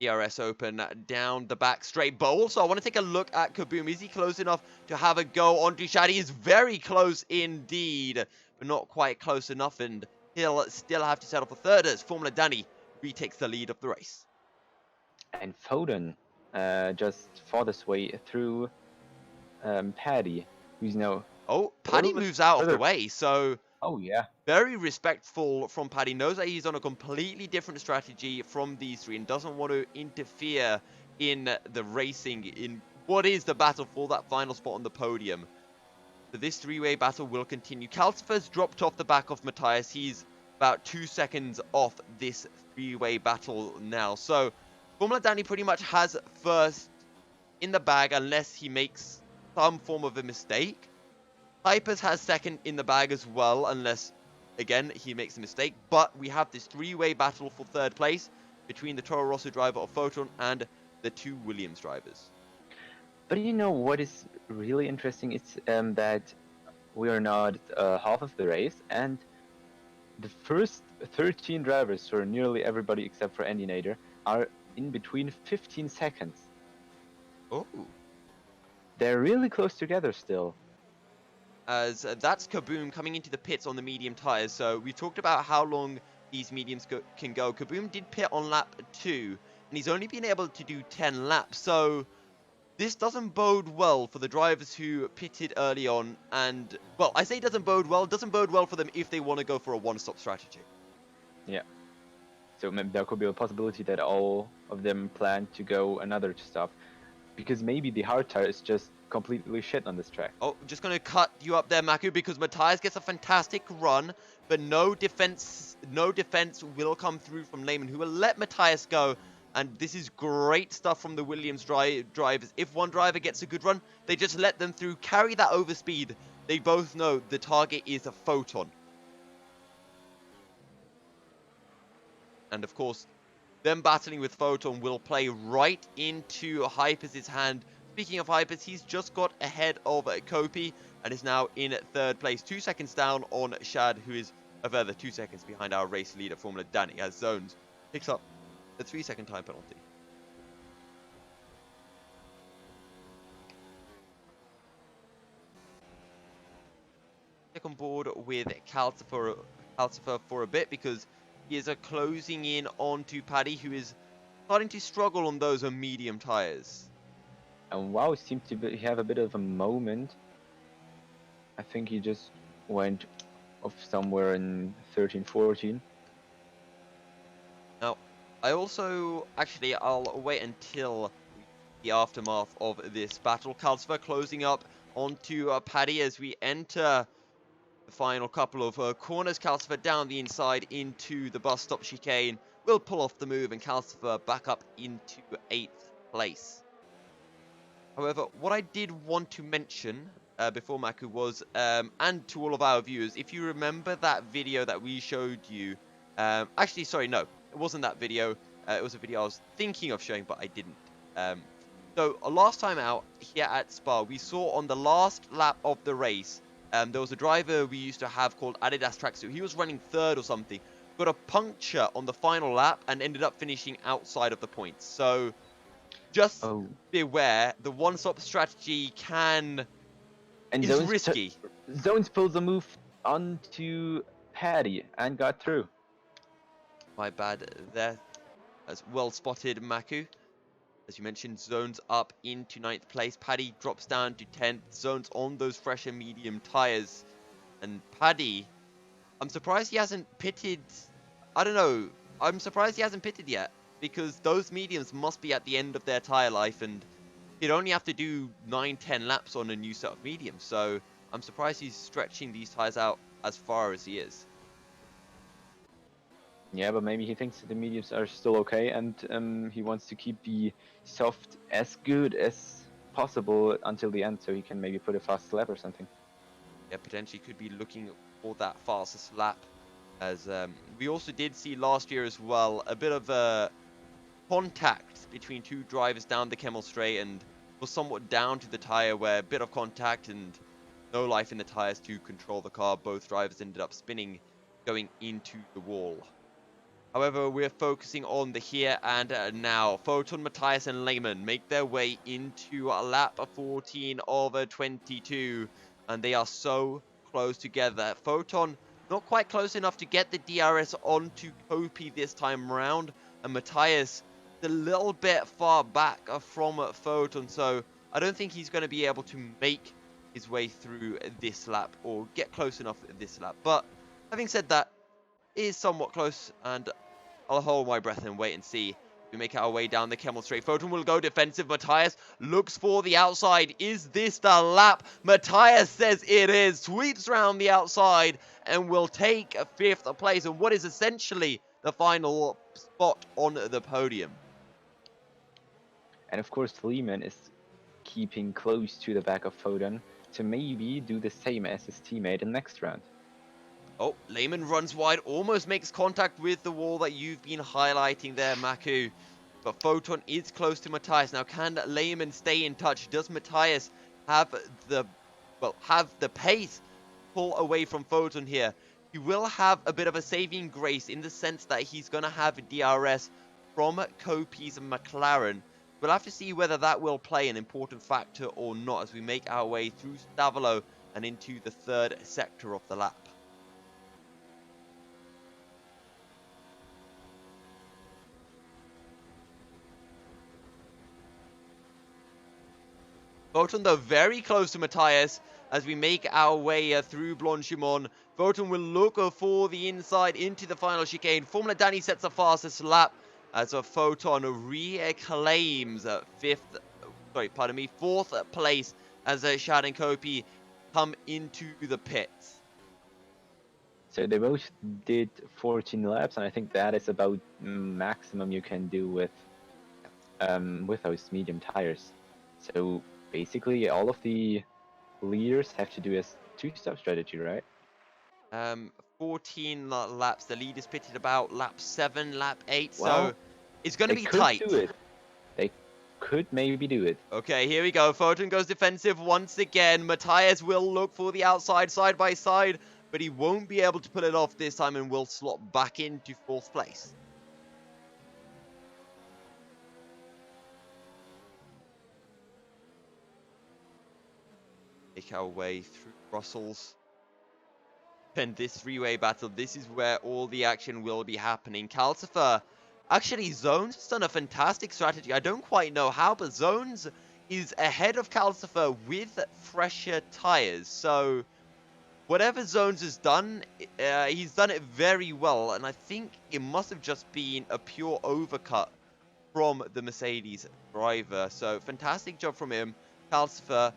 DRS open down the back straight, but also I want to take a look at Kaboom. Is he close enough to have a go onto Shad? He is very close indeed, but not quite close enough, and he'll still have to settle for third as Formula Danny retakes the lead of the race. And Foton just fought his way through Paddy, who's now... Oh, Paddy moves out of the way, so... Oh, yeah. Very respectful from Paddy. Knows that he's on a completely different strategy from these three and doesn't want to interfere in the racing in what is the battle for that final spot on the podium. So this three-way battle will continue. Calcifer's dropped off the back of Matthias. He's about 2 seconds off this three-way battle now. So Formula Danny pretty much has first in the bag unless he makes some form of a mistake. Hyperz has second in the bag as well, unless, again, he makes a mistake. But we have this three-way battle for third place between the Toro Rosso driver of Foton and the two Williams drivers. But you know what is really interesting? It's that we are not half of the race, and the first 13 drivers, or nearly everybody except for Andy Nader, are in between 15 seconds. Oh. They're really close together still. As that's Kaboom coming into the pits on the medium tires. So we talked about how long these mediums can go. Kaboom did pit on lap 2, and he's only been able to do 10 laps. So this doesn't bode well for the drivers who pitted early on. And, well, I say doesn't bode well for them if they want to go for a one-stop strategy. Yeah. So maybe there could be a possibility that all of them plan to go another stop, because maybe the hard tire is just completely shit on this track. Oh, just going to cut you up there, Maku, because Matthias gets a fantastic run, but no defense will come through from Lehman, who will let Matthias go. And this is great stuff from the Williams drivers. If one driver gets a good run, they just let them through, carry that overspeed. They both know the target is a Foton. And of course, them battling with Foton will play right into Hyperz's hand. Speaking of Hyperz, he's just got ahead of Kopi and is now in third place. 2 seconds down on Shad, who is a further 2 seconds behind our race leader, Formula Danny, as Zones picks up the 3-second time penalty. Stick on board with Calcifer for a bit because he is closing in onto Paddy, who is starting to struggle on those medium tires. And Wow seems to have a bit of a moment. I think he just went off somewhere in 13-14. Now, I also, actually, I'll wait until the aftermath of this battle. Calcifer closing up onto Paddy as we enter the final couple of corners. Calcifer down the inside into the bus stop chicane. Will pull off the move and Calcifer back up into 8th place. However, what I did want to mention before Maku was, and to all of our viewers, if you remember that video that we showed you, actually, sorry, no, it wasn't that video. It was a video I was thinking of showing, but I didn't. So last time out here at Spa, we saw on the last lap of the race, there was a driver we used to have called Adidas Tracksuit. He was running third or something, got a puncture on the final lap and ended up finishing outside of the points. So just be aware, the one-stop strategy is risky. Zones pulls a move onto Paddy and got through. My bad there. As well spotted, Maku. As you mentioned, Zones up into 9th place. Paddy drops down to 10th. Zones on those fresher medium tyres. And Paddy, I'm surprised he hasn't pitted. I don't know. I'm surprised he hasn't pitted yet. Because those mediums must be at the end of their tyre life. And he'd only have to do 9-10 laps on a new set of mediums. So I'm surprised he's stretching these tyres out as far as he is. Yeah, but maybe he thinks the mediums are still okay, and he wants to keep the soft as good as possible until the end, so he can maybe put a fast lap or something. Yeah, potentially could be looking for that fastest lap. As we also did see last year as well, a bit of a contact between two drivers down the Kemmel Straight, and was somewhat down to the tyre, where a bit of contact and no life in the tyres to control the car. Both drivers ended up spinning, going into the wall. However, we're focusing on the here and now. Foton, Matthias and Lehman make their way into lap 14 of 22. And they are so close together. Foton not quite close enough to get the DRS onto Kopi this time round. And Matthias a little bit far back from Foton. So I don't think he's going to be able to make his way through this lap or get close enough this lap. But having said that, it is somewhat close, and I'll hold my breath and wait and see. We make our way down the Kemmel Straight. Foton will go defensive. Matthias looks for the outside. Is this the lap? Matthias says it is. Sweeps round the outside and will take a 5th place and what is essentially the final spot on the podium. And of course, Lehman is keeping close to the back of Foton to maybe do the same as his teammate in the next round. Oh, Lehman runs wide, almost makes contact with the wall that you've been highlighting there, Maku. But Foton is close to Matthias. Now, can Lehman stay in touch? Does Matthias have the pace pull away from Foton here? He will have a bit of a saving grace in the sense that he's going to have DRS from Kopi's McLaren. We'll have to see whether that will play an important factor or not as we make our way through Stavolo and into the 3rd sector of the lap. Foton, though, very close to Matthias as we make our way through Blanchimont. Foton will look for the inside into the final chicane. Formula Danny sets the fastest lap as Foton reclaims 4th place as Shad and Kopi come into the pits. So they both did 14 laps, and I think that is about maximum you can do with those medium tires. So basically, all of the leaders have to do a 2-stop strategy, right? 14 laps. The lead is pitted about lap 7, lap 8. Well, so it's going to be tight. They could do it. They could maybe do it. Okay, here we go. Foton goes defensive once again. Matthias will look for the outside side by side, but he won't be able to pull it off this time and will slot back into 4th place. Make our way through Brussels. And this three-way battle, this is where all the action will be happening. Calcifer, actually Zones has done a fantastic strategy. I don't quite know how, but Zones is ahead of Calcifer with fresher tires. So whatever Zones has done, he's done it very well. And I think it must have just been a pure overcut from the Mercedes driver. So fantastic job from him. Calcifer,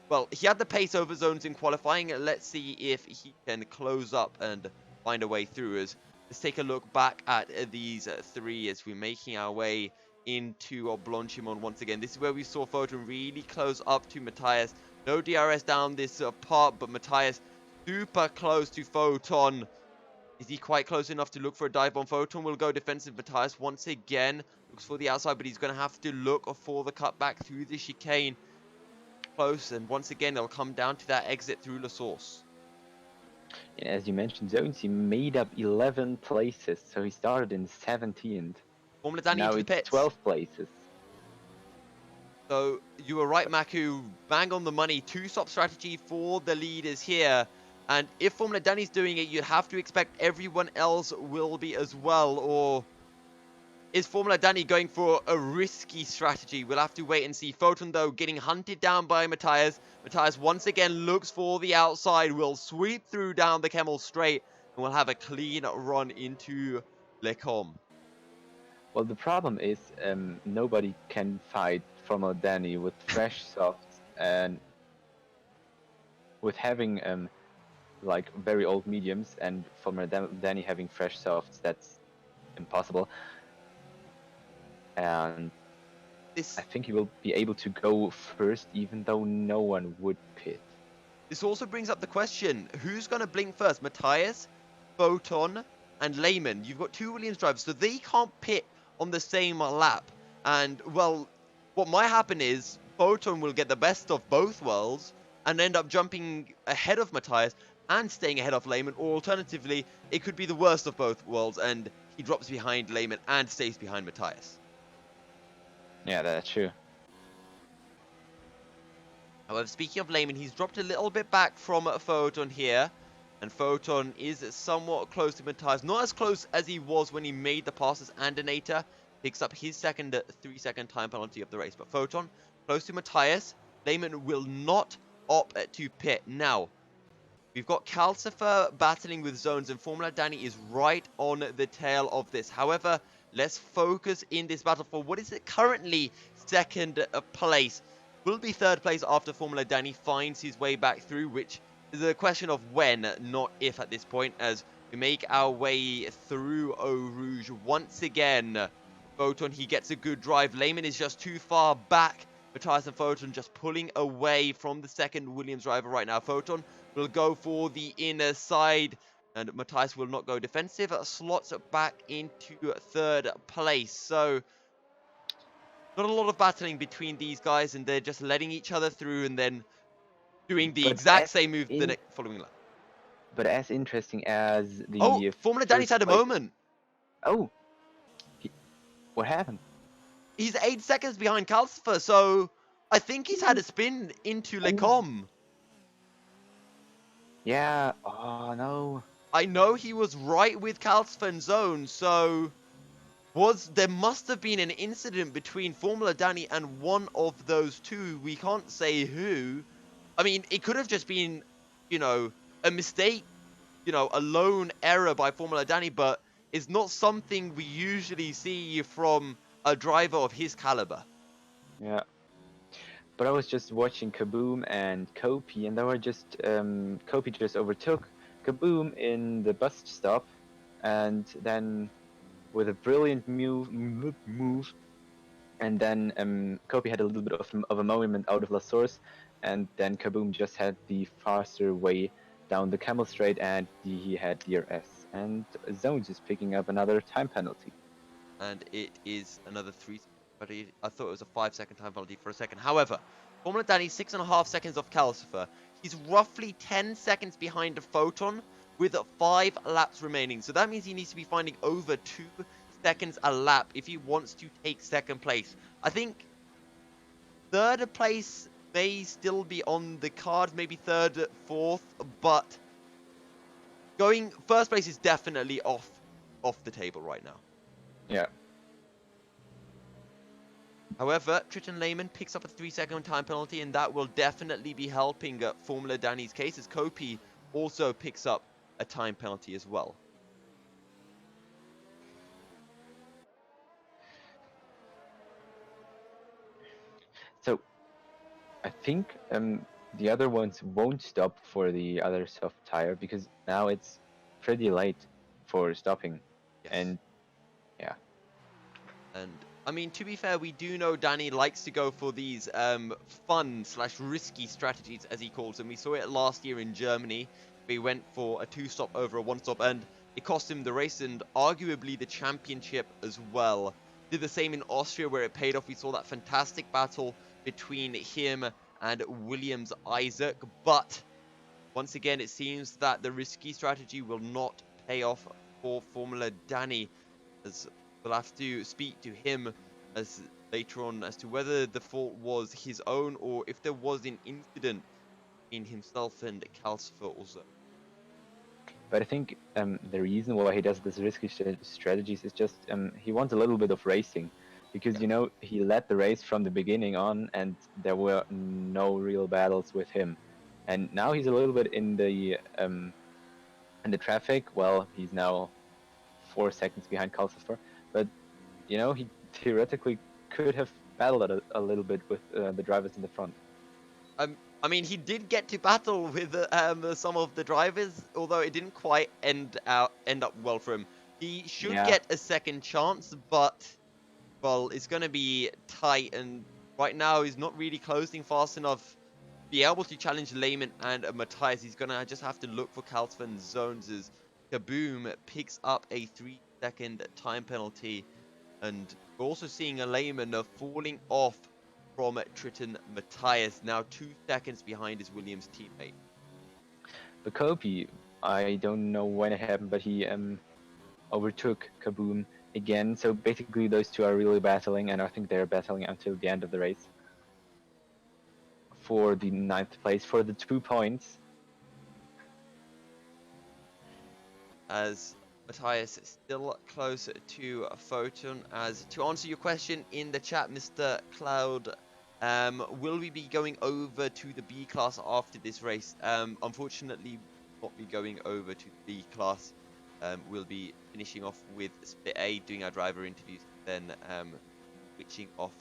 well, he had the pace over Zones in qualifying. Let's see if he can close up and find a way through. Let's take a look back at these three as we're making our way into Blanchimont once again. This is where we saw Foton really close up to Matthias. No DRS down this part, but Matthias super close to Foton. Is he quite close enough to look for a dive on Foton? Will go defensive. Matthias once again looks for the outside, but he's going to have to look for the cutback through the chicane. Close, and once again it'll come down to that exit through La Source. As you mentioned, Zones, he made up 11 places, so he started in 17th. Formula Danny now into the it's pits. 12 places. So you were right, Maku, bang on the money. 2-stop strategy for the leaders here. And if Formula Danny's doing it, you have to expect everyone else will be as well. Or is Formula Danny going for a risky strategy? We'll have to wait and see. Foton, though, getting hunted down by Matthias. Matthias once again looks for the outside, will sweep through down the Camel straight, and we'll have a clean run into Les Combes. Well, the problem is nobody can fight Formula Danny with fresh softs, and with having like very old mediums and Formula Danny having fresh softs, that's impossible. And I think he will be able to go first, even though no one would pit. This also brings up the question, who's going to blink first? Matthias, Foton, and Lehman. You've got two Williams drivers, so they can't pit on the same lap. And, well, what might happen is Foton will get the best of both worlds and end up jumping ahead of Matthias and staying ahead of Lehman. Or alternatively, it could be the worst of both worlds and he drops behind Lehman and stays behind Matthias. Yeah, that's true. However, speaking of Lehman, he's dropped a little bit back from Foton here. And Foton is somewhat close to Matthias. Not as close as he was when he made the passes. Andinator picks up his second 3-second time penalty of the race. But Foton, close to Matthias. Lehman will not opt to pit. Now, we've got Calcifer battling with zones. And Formula Danny is right on the tail of this. However, let's focus in this battle for what is it currently second place. Will be third place after Formula Danny finds his way back through, which is a question of when, not if at this point, as we make our way through Eau Rouge once again. Foton, he gets a good drive. Lehman is just too far back. Matthias and Foton just pulling away from the second Williams driver right now. Foton will go for the inner side, and Matthias will not go defensive. Slots back into third place. So not a lot of battling between these guys, and they're just letting each other through and then doing the exact same move the following lap. But as interesting as the... Oh, Formula Danny's had a moment. Oh. What happened? He's 8 seconds behind Calcifer, so I think he's had a spin into Les Combes. Yeah, oh no. I know he was right with Calcifer in zone, so there must have been an incident between Formula Danny and one of those two. We can't say who. I mean, it could have just been, you know, a mistake, you know, a lone error by Formula Danny, but it's not something we usually see from a driver of his caliber. Yeah. But I was just watching Kaboom and Kopi, and they were just, Kopi just overtook Kaboom in the bus stop, and then with a brilliant move, and then Kopi had a little bit of a moment out of La Source, and then Kaboom just had the faster way down the Camel Straight, and he had DRS. And Zones is picking up another time penalty. And it is another 3, but I thought it was a 5-second time penalty for a second. However, Formula Danny 6.5 seconds off Calcifer. He's roughly 10 seconds behind the Foton with 5 laps remaining. So that means he needs to be finding over 2 seconds a lap if he wants to take second place. I think third place may still be on the card, maybe third, fourth, but going first place is definitely off the table right now. Yeah. However, Triton Lehman picks up a 3-second time penalty, and that will definitely be helping Formula Danny's case, as Kopi also picks up a time penalty as well. So, I think the other ones won't stop for the other soft tire, because now it's pretty late for stopping. Yes. And yeah. And I mean, to be fair, we do know Danny likes to go for these fun/risky strategies, as he calls them. We saw it last year in Germany. We went for a 2-stop over a 1-stop, and it cost him the race and arguably the championship as well. Did the same in Austria, where it paid off. We saw that fantastic battle between him and Williams Isaac, but once again, it seems that the risky strategy will not pay off for Formula Danny, as we'll have to speak to him as later on as to whether the fault was his own or if there was an incident in himself and Calcifer also. But I think the reason why he does this risky strategies is just he wants a little bit of racing, because you know he led the race from the beginning on, and there were no real battles with him, and now he's a little bit in the traffic. Well, he's now 4 seconds behind Calcifer, but you know he theoretically could have battled a little bit with the drivers in the front. I mean, he did get to battle with some of the drivers, although it didn't quite end up well for him. He should Yeah. get a second chance, but well, it's going to be tight, and right now he's not really closing fast enough to be able to challenge Lehman and Matthias. He's going to just have to look for Calcifer and Zones as Kaboom picks up a 3-second time penalty, and we're also seeing a Lehman falling off from Triton Matthias, now 2 seconds behind his Williams teammate. But Kobe, I don't know when it happened, but he overtook Kaboom again. So basically, those two are really battling, and I think they're battling until the end of the race for the 9th place, for the 2 points. As Matthias still close to Foton. As to answer your question in the chat, Mr. Cloud, will we be going over to the B class after this race? Unfortunately, not be going over to the B class. We'll be finishing off with Split A, doing our driver interviews, then switching off.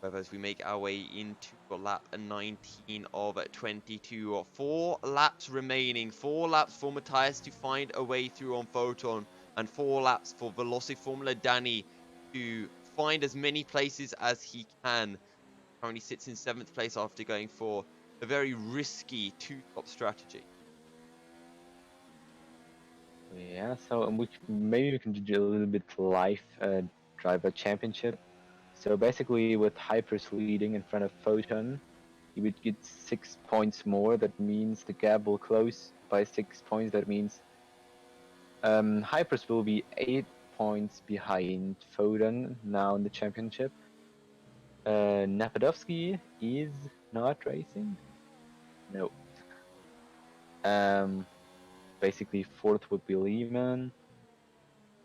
As we make our way into lap 19 of 22, 4 laps remaining, 4 laps for Matthias to find a way through on Foton, and 4 laps for Velocity Formula Danny to find as many places as he can. Currently sits in 7th place after going for a very risky 2-stop strategy. Yeah, so maybe we can do a little bit live driver championship. So basically, with Hyperz leading in front of Foton, he would get 6 points more. That means the gap will close by 6 points. That means Hyperz will be 8 points behind Foton now in the championship. Napadovsky is not racing. No. Basically, 4th would be Lehman.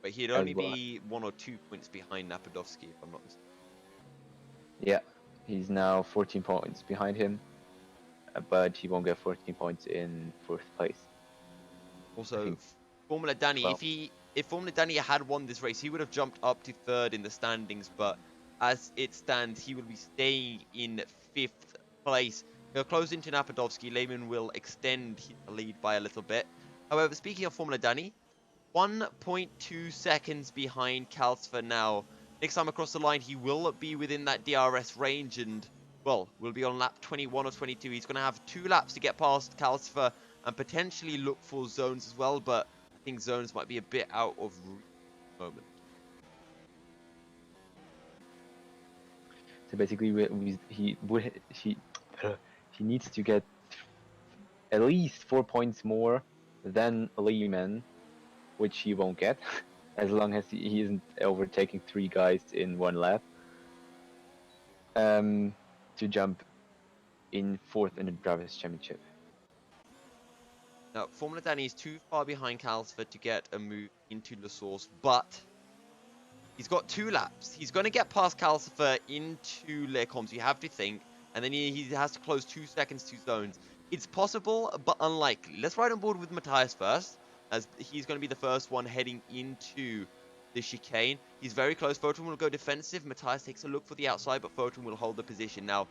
But he'd only be 1 or 2 points behind Napadovsky, if I'm not mistaken. Yeah, he's now 14 points behind him, but he won't get 14 points in 4th place. Also, Formula Danny, if Formula Danny had won this race, he would have jumped up to 3rd in the standings, but as it stands, he will be staying in 5th place. He'll close into Napadovsky. Lehman will extend the lead by a little bit. However, speaking of Formula Danny, 1.2 seconds behind Calcifer now. Next time across the line, he will be within that DRS range, and, well, will be on lap 21 or 22. He's going to have 2 laps to get past Calcifer and potentially look for Zones as well, but I think Zones might be a bit out of reach at the moment. So basically, he needs to get at least 4 points more than Lehman, which he won't get, as long as he isn't overtaking 3 guys in 1 lap, to jump in 4th in the Drivers' Championship. Now, Formula Danny is too far behind Calcifer to get a move into La Source, but he's got 2 laps. He's going to get past Calcifer into Les Combes, you have to think, and then he has to close 2 seconds to Zones. It's possible, but unlikely. Let's ride on board with Matthias first, as he's going to be the first one heading into the chicane. He's very close. Foton will go defensive. Matthias takes a look for the outside, but Foton will hold the position. Now,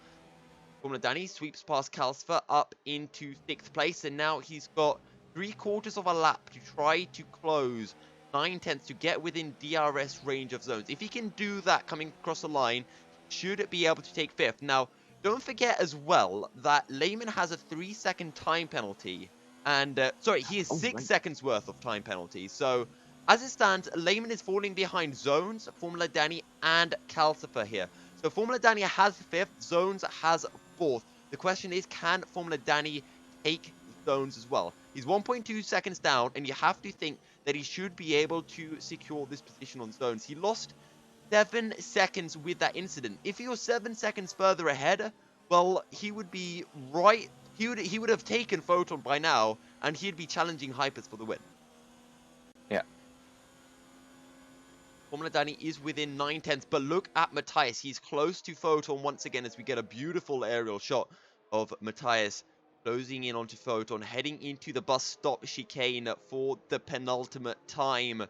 Formula Danny sweeps past Calcifer up into 6th place, and now he's got 3/4 of a lap to try to close 9/10 to get within DRS range of Zones. If he can do that coming across the line, should be able to take 5th. Now, don't forget as well that Lehman has a 3-second time penalty. And, sorry, he has 6 seconds worth of time penalty. So, as it stands, Lehman is falling behind Zones, Formula Danny, and Calcifer here. So, Formula Danny has 5th, Zones has 4th. The question is, can Formula Danny take Zones as well? He's 1.2 seconds down, and you have to think that he should be able to secure this position on Zones. He lost 7 seconds with that incident. If he was 7 seconds further ahead, well, he would be right. He would have taken Foton by now, and he'd be challenging Hyperz for the win. Yeah. Formula Danny is within 9/10, but look at Matthias. He's close to Foton once again as we get a beautiful aerial shot of Matthias closing in onto Foton, heading into the bus stop chicane for the penultimate time.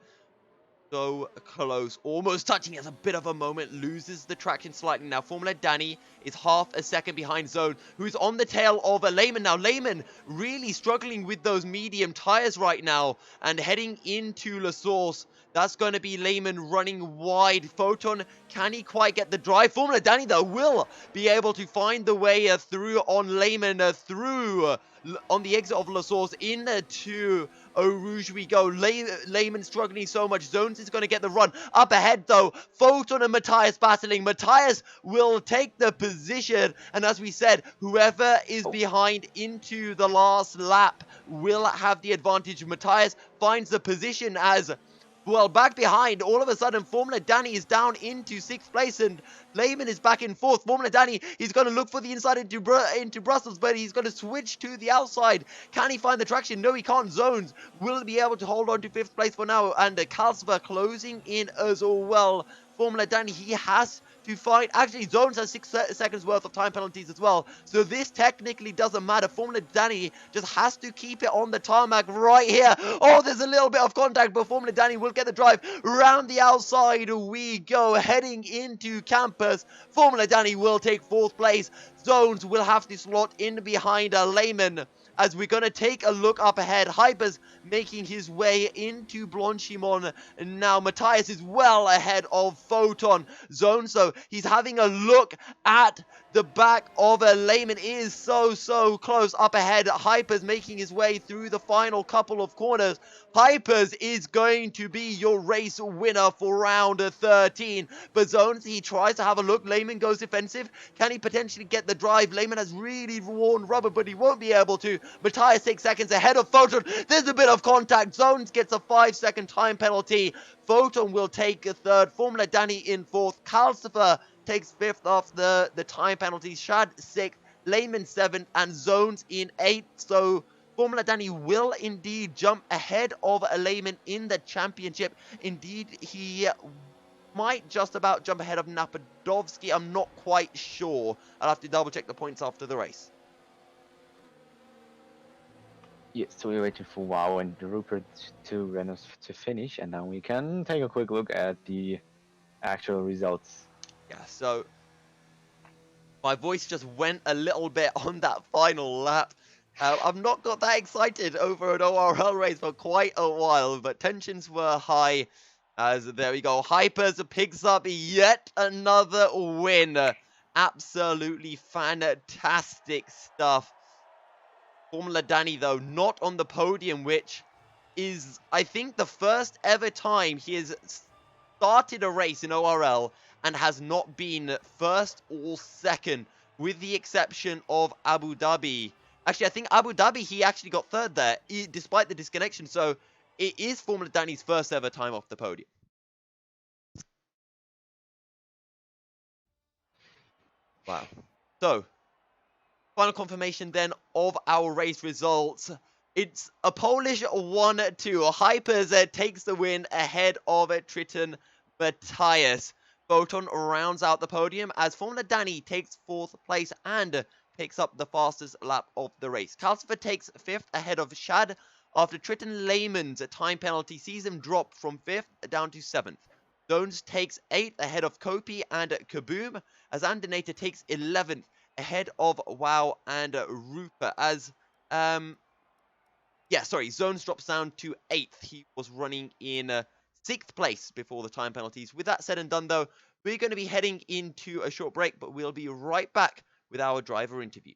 So close, almost touching, has a bit of a moment, loses the traction slightly. Now Formula Danny is half a second behind Zone, who's on the tail of Lehman. Now Lehman really struggling with those medium tires right now, and heading into La Source. That's going to be Lehman running wide. Foton, can he quite get the drive? Formula Danny, though, will be able to find the way through on Lehman, through on the exit of La Source into Eau Rouge we go. Lehman struggling so much. Zones is going to get the run. Up ahead, though, Foton and Matthias battling. Matthias will take the position. And as we said, whoever is behind into the last lap will have the advantage. Matthias finds the position as... well, back behind, all of a sudden, Formula Danny is down into 6th place, and Lehman is back in 4th. Formula Danny, he's going to look for the inside into Brussels, but he's going to switch to the outside. Can he find the traction? No, he can't. Zones will be able to hold on to 5th place for now, and Kalsva closing in as well. Formula Danny, he has to fight. Actually, Zones has 6 seconds worth of time penalties as well, so this technically doesn't matter. Formula Danny just has to keep it on the tarmac right here. Oh, there's a little bit of contact, but Formula Danny will get the drive. Round the outside we go, heading into campus. Formula Danny will take 4th place. Zones will have to slot in behind Lehman. As we're going to take a look up ahead, Hyperz making his way into Blanchimont. Now Matthias is well ahead of Foton. Zone, so he's having a look at the back of Lehman. Is so close up ahead. Hyperz making his way through the final couple of corners. Hyperz is going to be your race winner for round 13. But Zones, he tries to have a look. Lehman goes defensive. Can he potentially get the drive? Lehman has really worn rubber, but he won't be able to. Matthias 6 seconds ahead of Foton. There's a bit of contact. Zones gets a 5-second time penalty. Foton will take a 3rd. Formula Danny in 4th. Kalsifer takes 5th off the time penalty. Shad 6th. Lehman 7th. And Zones in 8th. So Formula Danny will indeed jump ahead of Lehman in the championship. Indeed, he might just about jump ahead of Napadovsky. I'm not quite sure. I'll have to double check the points after the race. Yes, so we're waiting for Wow and Rupert to Renault to finish, and then we can take a quick look at the actual results. Yeah, so my voice just went a little bit on that final lap. I've not got that excited over an ORL race for quite a while, but tensions were high. As there we go, Hyperz picks up yet another win. Absolutely fantastic stuff. Formula Danny, though, not on the podium, which is, I think, the first ever time he has started a race in ORL and has not been 1st or 2nd, with the exception of Abu Dhabi. Actually, I think Abu Dhabi, he actually got 3rd there, despite the disconnection. So it is Formula Danny's first ever time off the podium. Wow. So final confirmation then of our race results. It's a Polish 1-2. Hyperz takes the win ahead of Triton Matthias. Foton rounds out the podium as Formula Danny takes 4th place and picks up the fastest lap of the race. Kalsifer takes 5th ahead of Shad after Triton Lehman's time penalty sees him drop from 5th down to 7th. Zones takes 8th ahead of Kopi and Kaboom as Andinator takes 11th ahead of Wow and Rupert as Zones drops down to 8th. He was running in 6th place before the time penalties. With that said and done, though, we're going to be heading into a short break, but we'll be right back with our driver interview.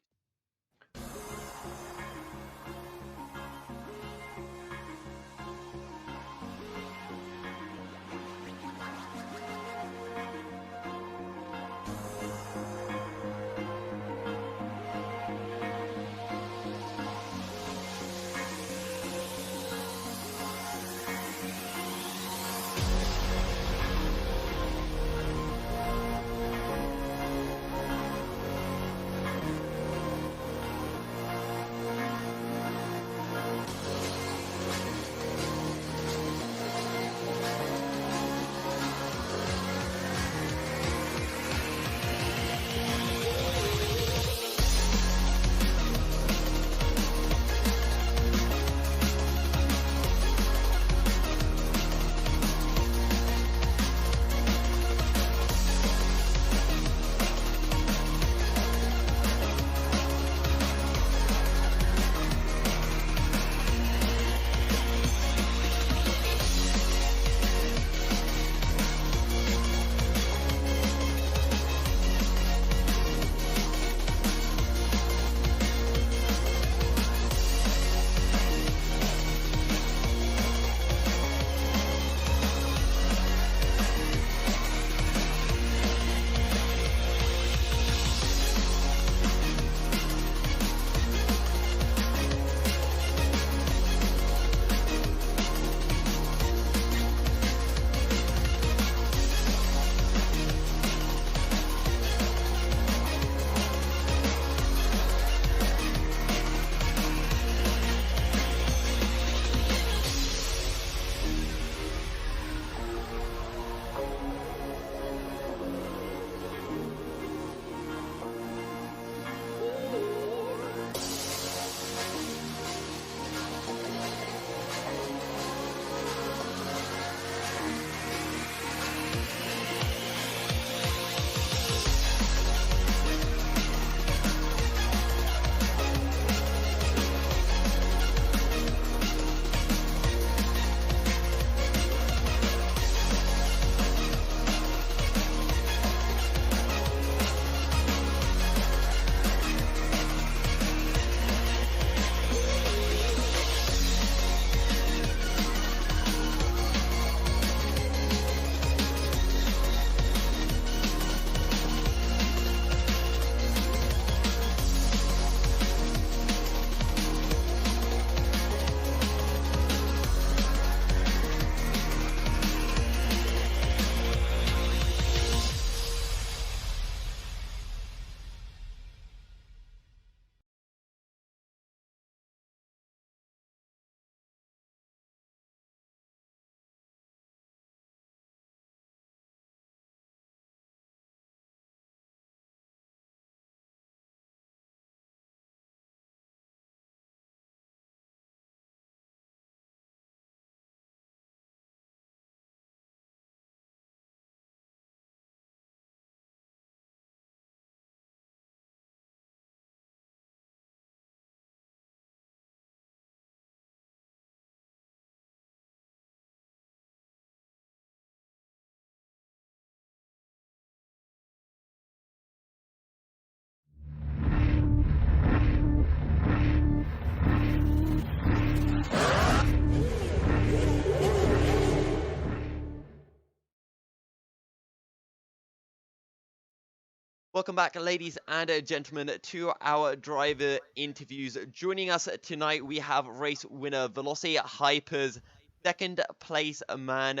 Welcome back, ladies and gentlemen, to our driver interviews. Joining us tonight, we have race winner Velocity Hyperz, second place man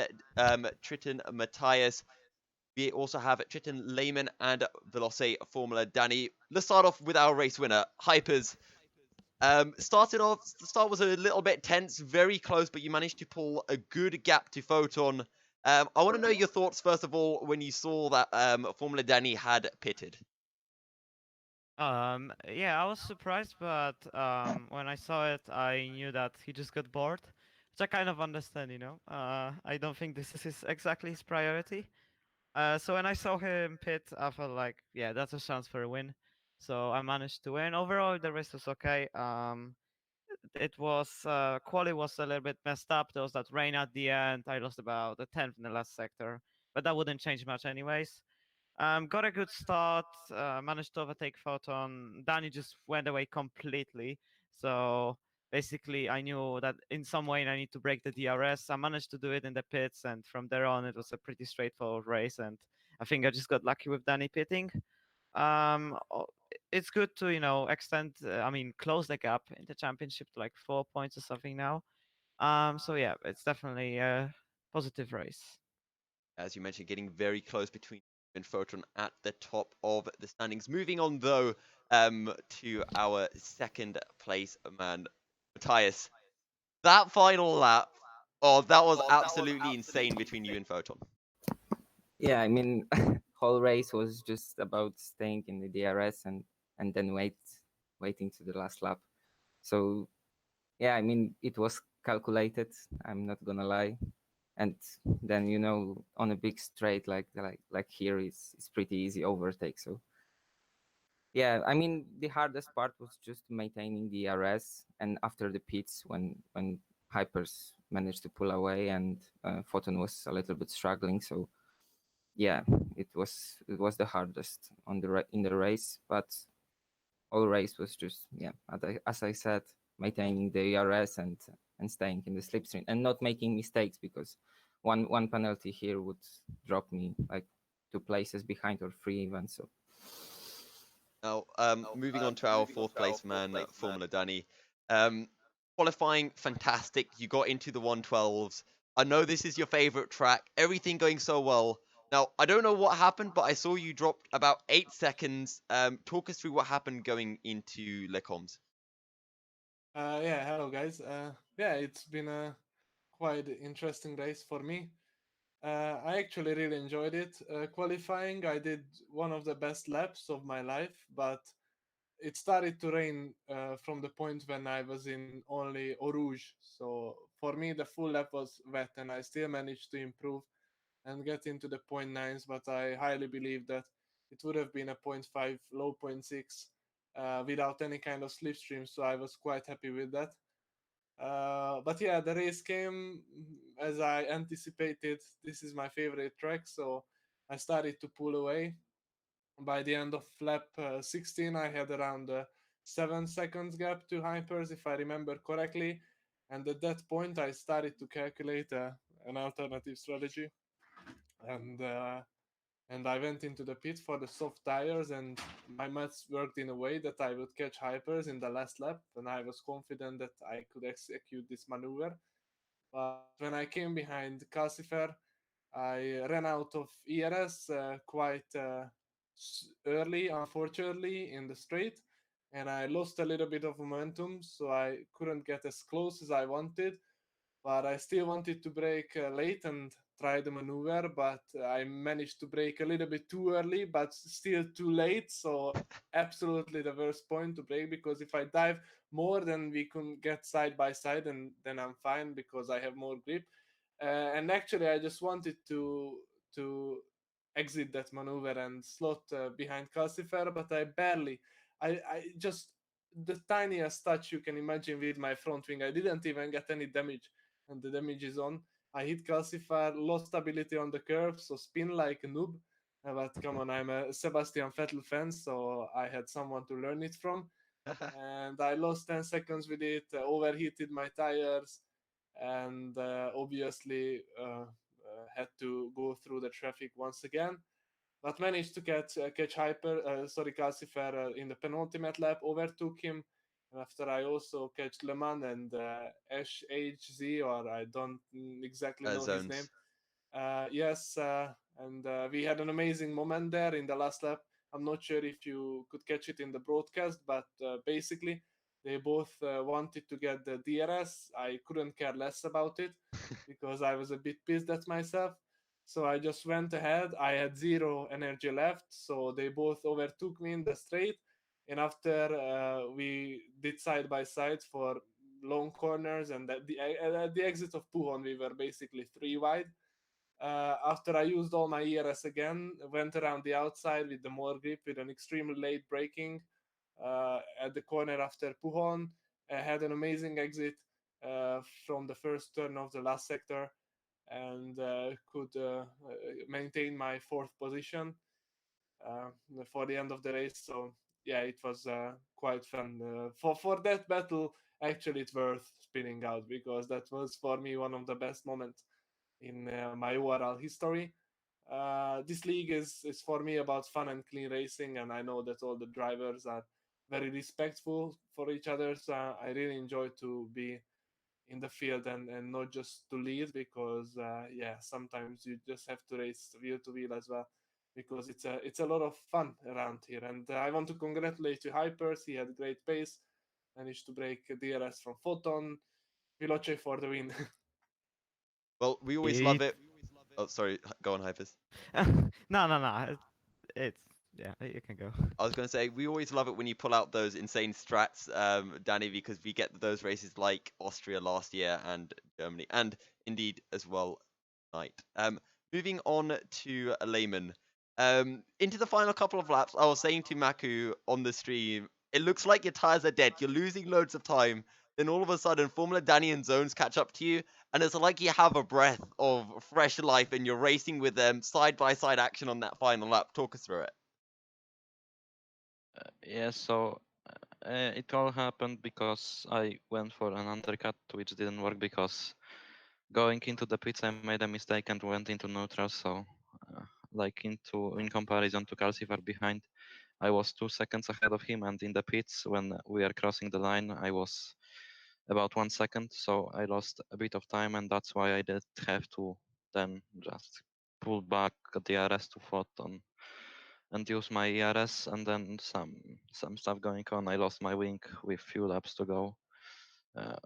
Triton Matthias. We also have Triton Lehman and Velocity Formula Danny. Let's start off with our race winner, Hyperz. The start was a little bit tense, very close, but you managed to pull a good gap to Foton. I want to know your thoughts, first of all, when you saw that Formula Danny had pitted. Yeah, I was surprised, but when I saw it, I knew that he just got bored, which I kind of understand, you know. I don't think this is exactly his priority. So when I saw him pit, I felt like, yeah, that's a chance for a win. So I managed to win. Overall, the race was okay. It was quali was a little bit messed up. There was that rain at the end. I lost about a tenth in the last sector, but that wouldn't change much anyways. Got a good start. Managed to overtake Photon. Danny just went away completely. So basically, I knew that in some way I need to break the DRS. I managed to do it in the pits, and from there on, it was a pretty straightforward race. And I think I just got lucky with Danny pitting. It's good to extend. I mean, close the gap in the championship to like 4 points or something now. So yeah, it's definitely a positive race. As you mentioned, getting very close between you and Photon at the top of the standings. Moving on, though, to our second place man, Matthias. That final lap, oh, that was absolutely insane between you and Photon. Yeah, I mean, whole race was just about staying in the DRS and then waiting to the last lap. So yeah, I mean, it was calculated. I'm not gonna lie. And then on a big straight like here it's pretty easy overtake. So yeah, I mean, the hardest part was just maintaining the DRS, and after the pits when Hyperz managed to pull away and Foton was a little bit struggling. So yeah, it was the hardest in the race, but all race was just as I said, maintaining the ERS and staying in the slipstream and not making mistakes, because one penalty here would drop me like 2 places behind or 3 even. So Now, moving on to our fourth place man, Formula Danny. Qualifying, fantastic. You got into the 112s. I know this is your favorite track. Everything going so well. Now, I don't know what happened, but I saw you dropped about 8 seconds. Talk us through what happened going into Les Combes. Yeah, hello guys. Yeah, it's been a quite interesting race for me. I actually really enjoyed it. Qualifying, I did one of the best laps of my life, but it started to rain from the point when I was in only Eau Rouge. So for me, the full lap was wet, and I still managed to improve and get into the point nines. But I highly believe that it would have been a point 0.5, low point 0.6 without any kind of slipstream. So I was quite happy with that. But yeah, the race came as I anticipated. This is my favorite track, so I started to pull away. By the end of lap 16, I had around 7 seconds gap to Hyperz, if I remember correctly. And at that point, I started to calculate an alternative strategy, and I went into the pit for the soft tires, and my maths worked in a way that I would catch Hyperz in the last lap, and I was confident that I could execute this maneuver. But when I came behind Calcifer, I ran out of ERS quite early, unfortunately, in the straight, and I lost a little bit of momentum, so I couldn't get as close as I wanted. But I still wanted to brake late and try the maneuver, but I managed to brake a little bit too early, but still too late. So absolutely the worst point to brake, because if I dive more, then we can get side by side, and then I'm fine because I have more grip. And actually, I just wanted to exit that maneuver and slot behind Calcifer, but I barely. I just the tiniest touch you can imagine with my front wing. I didn't even get any damage, and the damage is on. I hit Calcifer, lost stability on the curve, so spin like a noob. But come on, I'm a Sebastian Vettel fan, so I had someone to learn it from. And I lost 10 seconds with it, overheated my tires, and obviously had to go through the traffic once again. but managed to catch Calcifer in the penultimate lap, overtook him. And after I also catch Le Mans and SHZ, or I don't exactly know his name. Zones. Yes, and we had an amazing moment there in the last lap. I'm not sure if you could catch it in the broadcast, but basically they both wanted to get the DRS. I couldn't care less about it because I was a bit pissed at myself. So I just went ahead. I had zero energy left, so they both overtook me in the straight. And after we did side by side for long corners, and at the exit of Pujon, we were basically 3 wide. After I used all my ERS again, went around the outside with the more grip with an extremely late braking at the corner after Pujon. I had an amazing exit from the first turn of the last sector and could maintain my 4th position for the end of the race. So yeah, it was quite fun. For that battle, actually, it's worth spinning out because that was for me one of the best moments in my ORL history. This league is for me about fun and clean racing, and I know that all the drivers are very respectful for each other. So I really enjoy to be in the field and not just to lead because yeah, sometimes you just have to race wheel to wheel as well because it's a lot of fun around here. And I want to congratulate you, Hyperz. He had great pace, managed to break DRS from Foton. Veloce for the win. Well, we always love it. Oh, sorry. Go on, Hyperz. No. It's yeah. You can go. I was going to say, we always love it when you pull out those insane strats, Danny, because we get those races like Austria last year and Germany, and indeed as well tonight. Moving on to Lehman. Into the final couple of laps, I was saying to Maku on the stream, it looks like your tires are dead. You're losing loads of time. Then all of a sudden, Formula Danny and Zones catch up to you, and it's like you have a breath of fresh life, and you're racing with them side by side action on that final lap. Talk us through it. Yeah, so it all happened because I went for an undercut, which didn't work because going into the pits I made a mistake and went into neutral. So, like in comparison to Calcifer behind, I was 2 seconds ahead of him, and in the pits when we are crossing the line, I was about 1 second. So I lost a bit of time, and that's why I did have to then just pull back the RS to Foton and use my ERS, and then some stuff going on. I lost my wing with few laps to go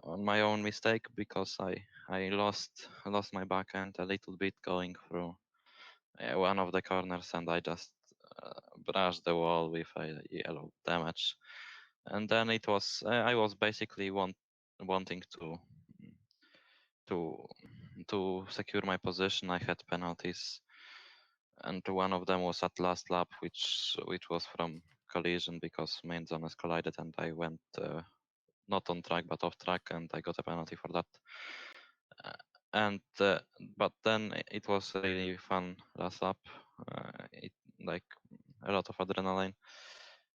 on my own mistake because I lost my back end a little bit going through one of the corners, and I just brushed the wall with a yellow damage. And then it was I was basically wanting to secure my position. I had penalties, and one of them was at last lap, which was from collision because main zones collided, and I went not on track but off track, and I got a penalty for that. And but then it was really fun last lap. It like a lot of adrenaline,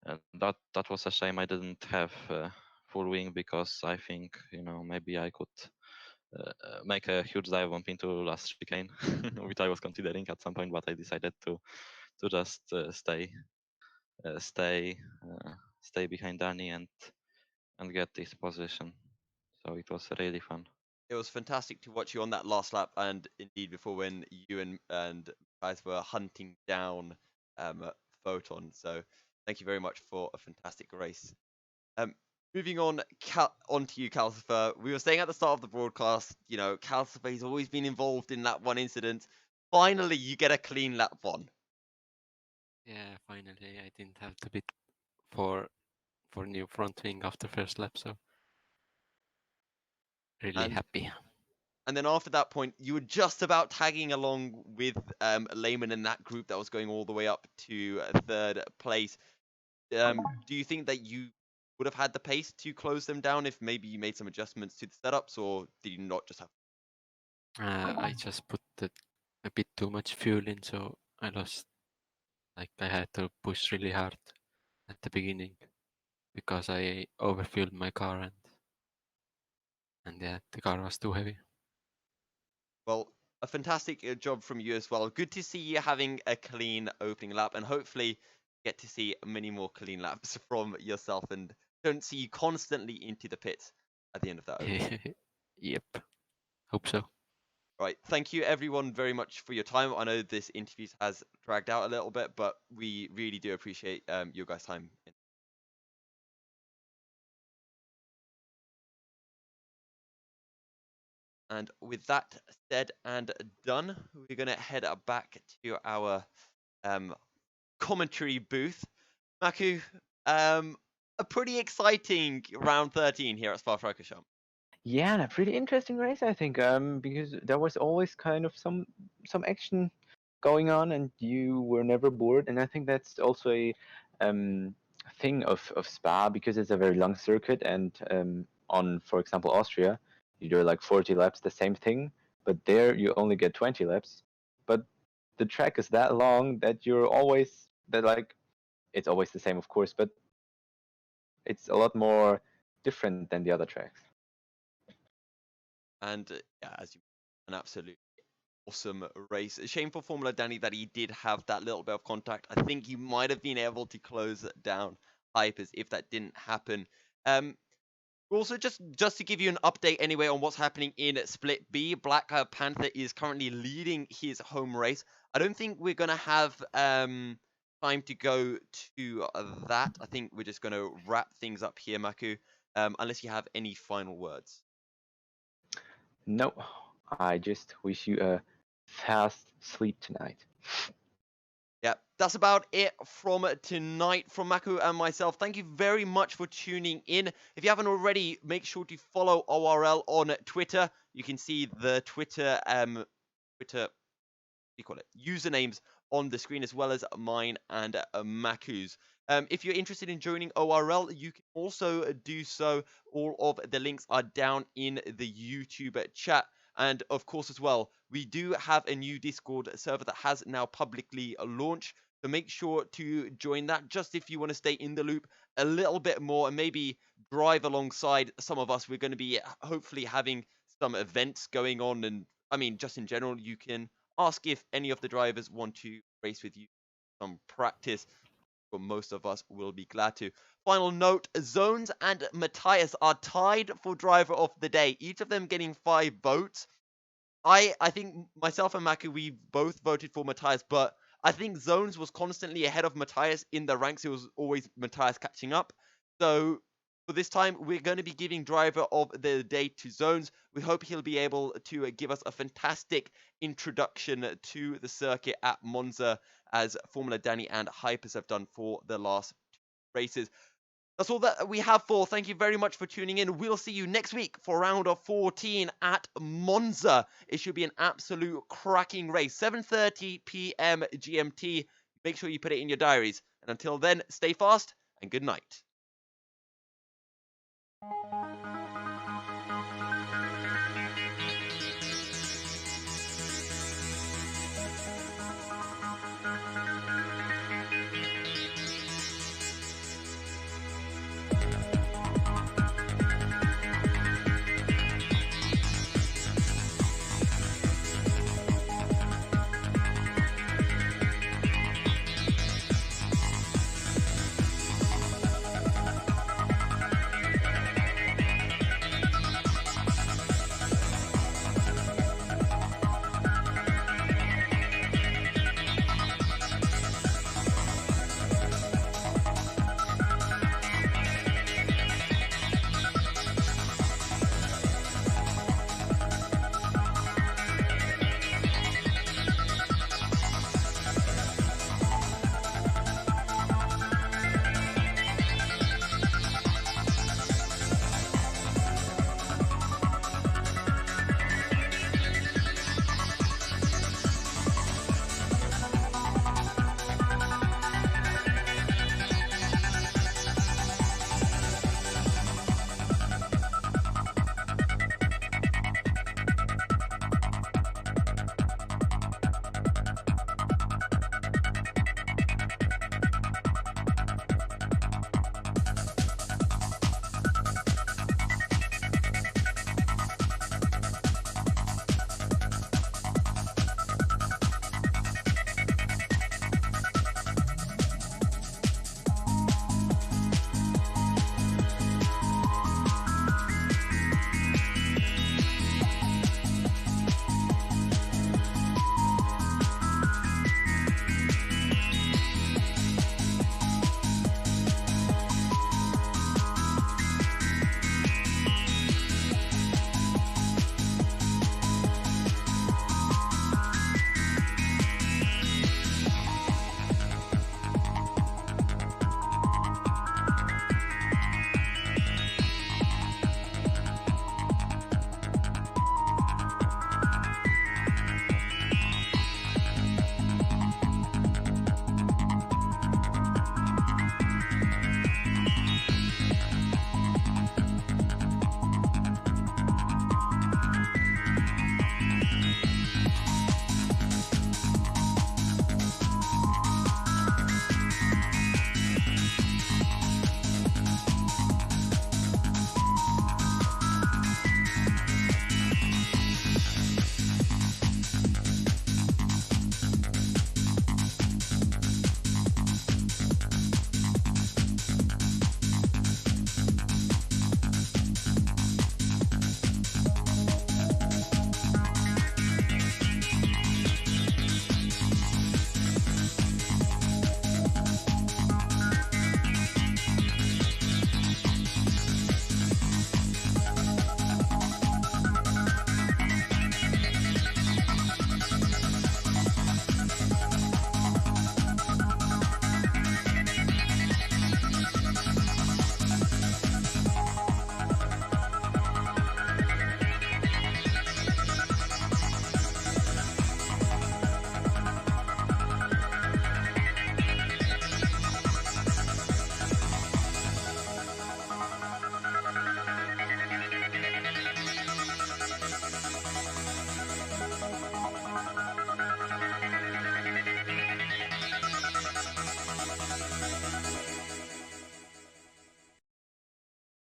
and that was a shame I didn't have full wing because I think maybe I could make a huge dive bump into last chicane, which I was considering at some point, but I decided to just stay behind Danny and get this position. So it was really fun. It was fantastic to watch you on that last lap, and indeed before when you and guys were hunting down Foton. So thank you very much for a fantastic race. Moving on, on to you, Calcifer. We were saying at the start of the broadcast, Calcifer's always been involved in that one incident. Finally, you get a clean lap one. Yeah, finally, I didn't have to bid for new front wing after first lap, so really happy. And then after that point, you were just about tagging along with Lehman in that group that was going all the way up to 3rd place. Do you think that you would have had the pace to close them down if maybe you made some adjustments to the setups, or did you not just have? I just put a bit too much fuel in, so I lost. Like I had to push really hard at the beginning because I overfueled my car and yeah, the car was too heavy. Well, a fantastic job from you as well. Good to see you having a clean opening lap, and hopefully get to see many more clean laps from yourself, and don't see you constantly into the pits at the end of that opening. Yep. Hope so. Right, thank you everyone very much for your time. I know this interview has dragged out a little bit, but we really do appreciate your guys' time. And with that said and done, we're going to head back to our commentary booth. Maku, a pretty exciting round 13 here at Spa Francorchamps. Yeah, and a pretty interesting race, I think, because there was always kind of some action going on, and you were never bored. And I think that's also a thing of Spa, because it's a very long circuit, and on, for example, Austria, you do like 40 laps, the same thing, but there you only get 20 laps. But the track is that long that you're always it's always the same, of course, but it's a lot more different than the other tracks. And yeah, as you an absolute awesome race. A shame for Formula Danny that he did have that little bit of contact. I think he might have been able to close down Hyperz if that didn't happen. Also, just to give you an update anyway on what's happening in Split B, Black Panther is currently leading his home race. I don't think we're going to have time to go to that. I think we're just going to wrap things up here, Maku, unless you have any final words. No, I just wish you a fast sleep tonight. Yeah, that's about it from tonight from Maku and myself. Thank you very much for tuning in. If you haven't already, make sure to follow ORL on Twitter. You can see the Twitter usernames on the screen, as well as mine and Maku's. If you're interested in joining ORL, you can also do so. All of the links are down in the YouTube chat. And of course, as well, we do have a new Discord server that has now publicly launched. So make sure to join that, just if you want to stay in the loop a little bit more and maybe drive alongside some of us. We're going to be hopefully having some events going on. And I mean, just in general, you can ask if any of the drivers want to race with you, some practice. But most of us will be glad to. Final note, Zones and Matthias are tied for driver of the day, each of them getting 5 votes. I think myself and Maku, we both voted for Matthias, but I think Zones was constantly ahead of Matthias in the ranks. It was always Matthias catching up. So for this time, we're going to be giving driver of the day to Zones. We hope he'll be able to give us a fantastic introduction to the circuit at Monza, as Formula Danny and Hyperz have done for the last 2 races. That's all that we have for. Thank you very much for tuning in. We'll see you next week for round of 14 at Monza. It should be an absolute cracking race. 7:30 p.m. GMT. Make sure you put it in your diaries. And until then, stay fast and good night.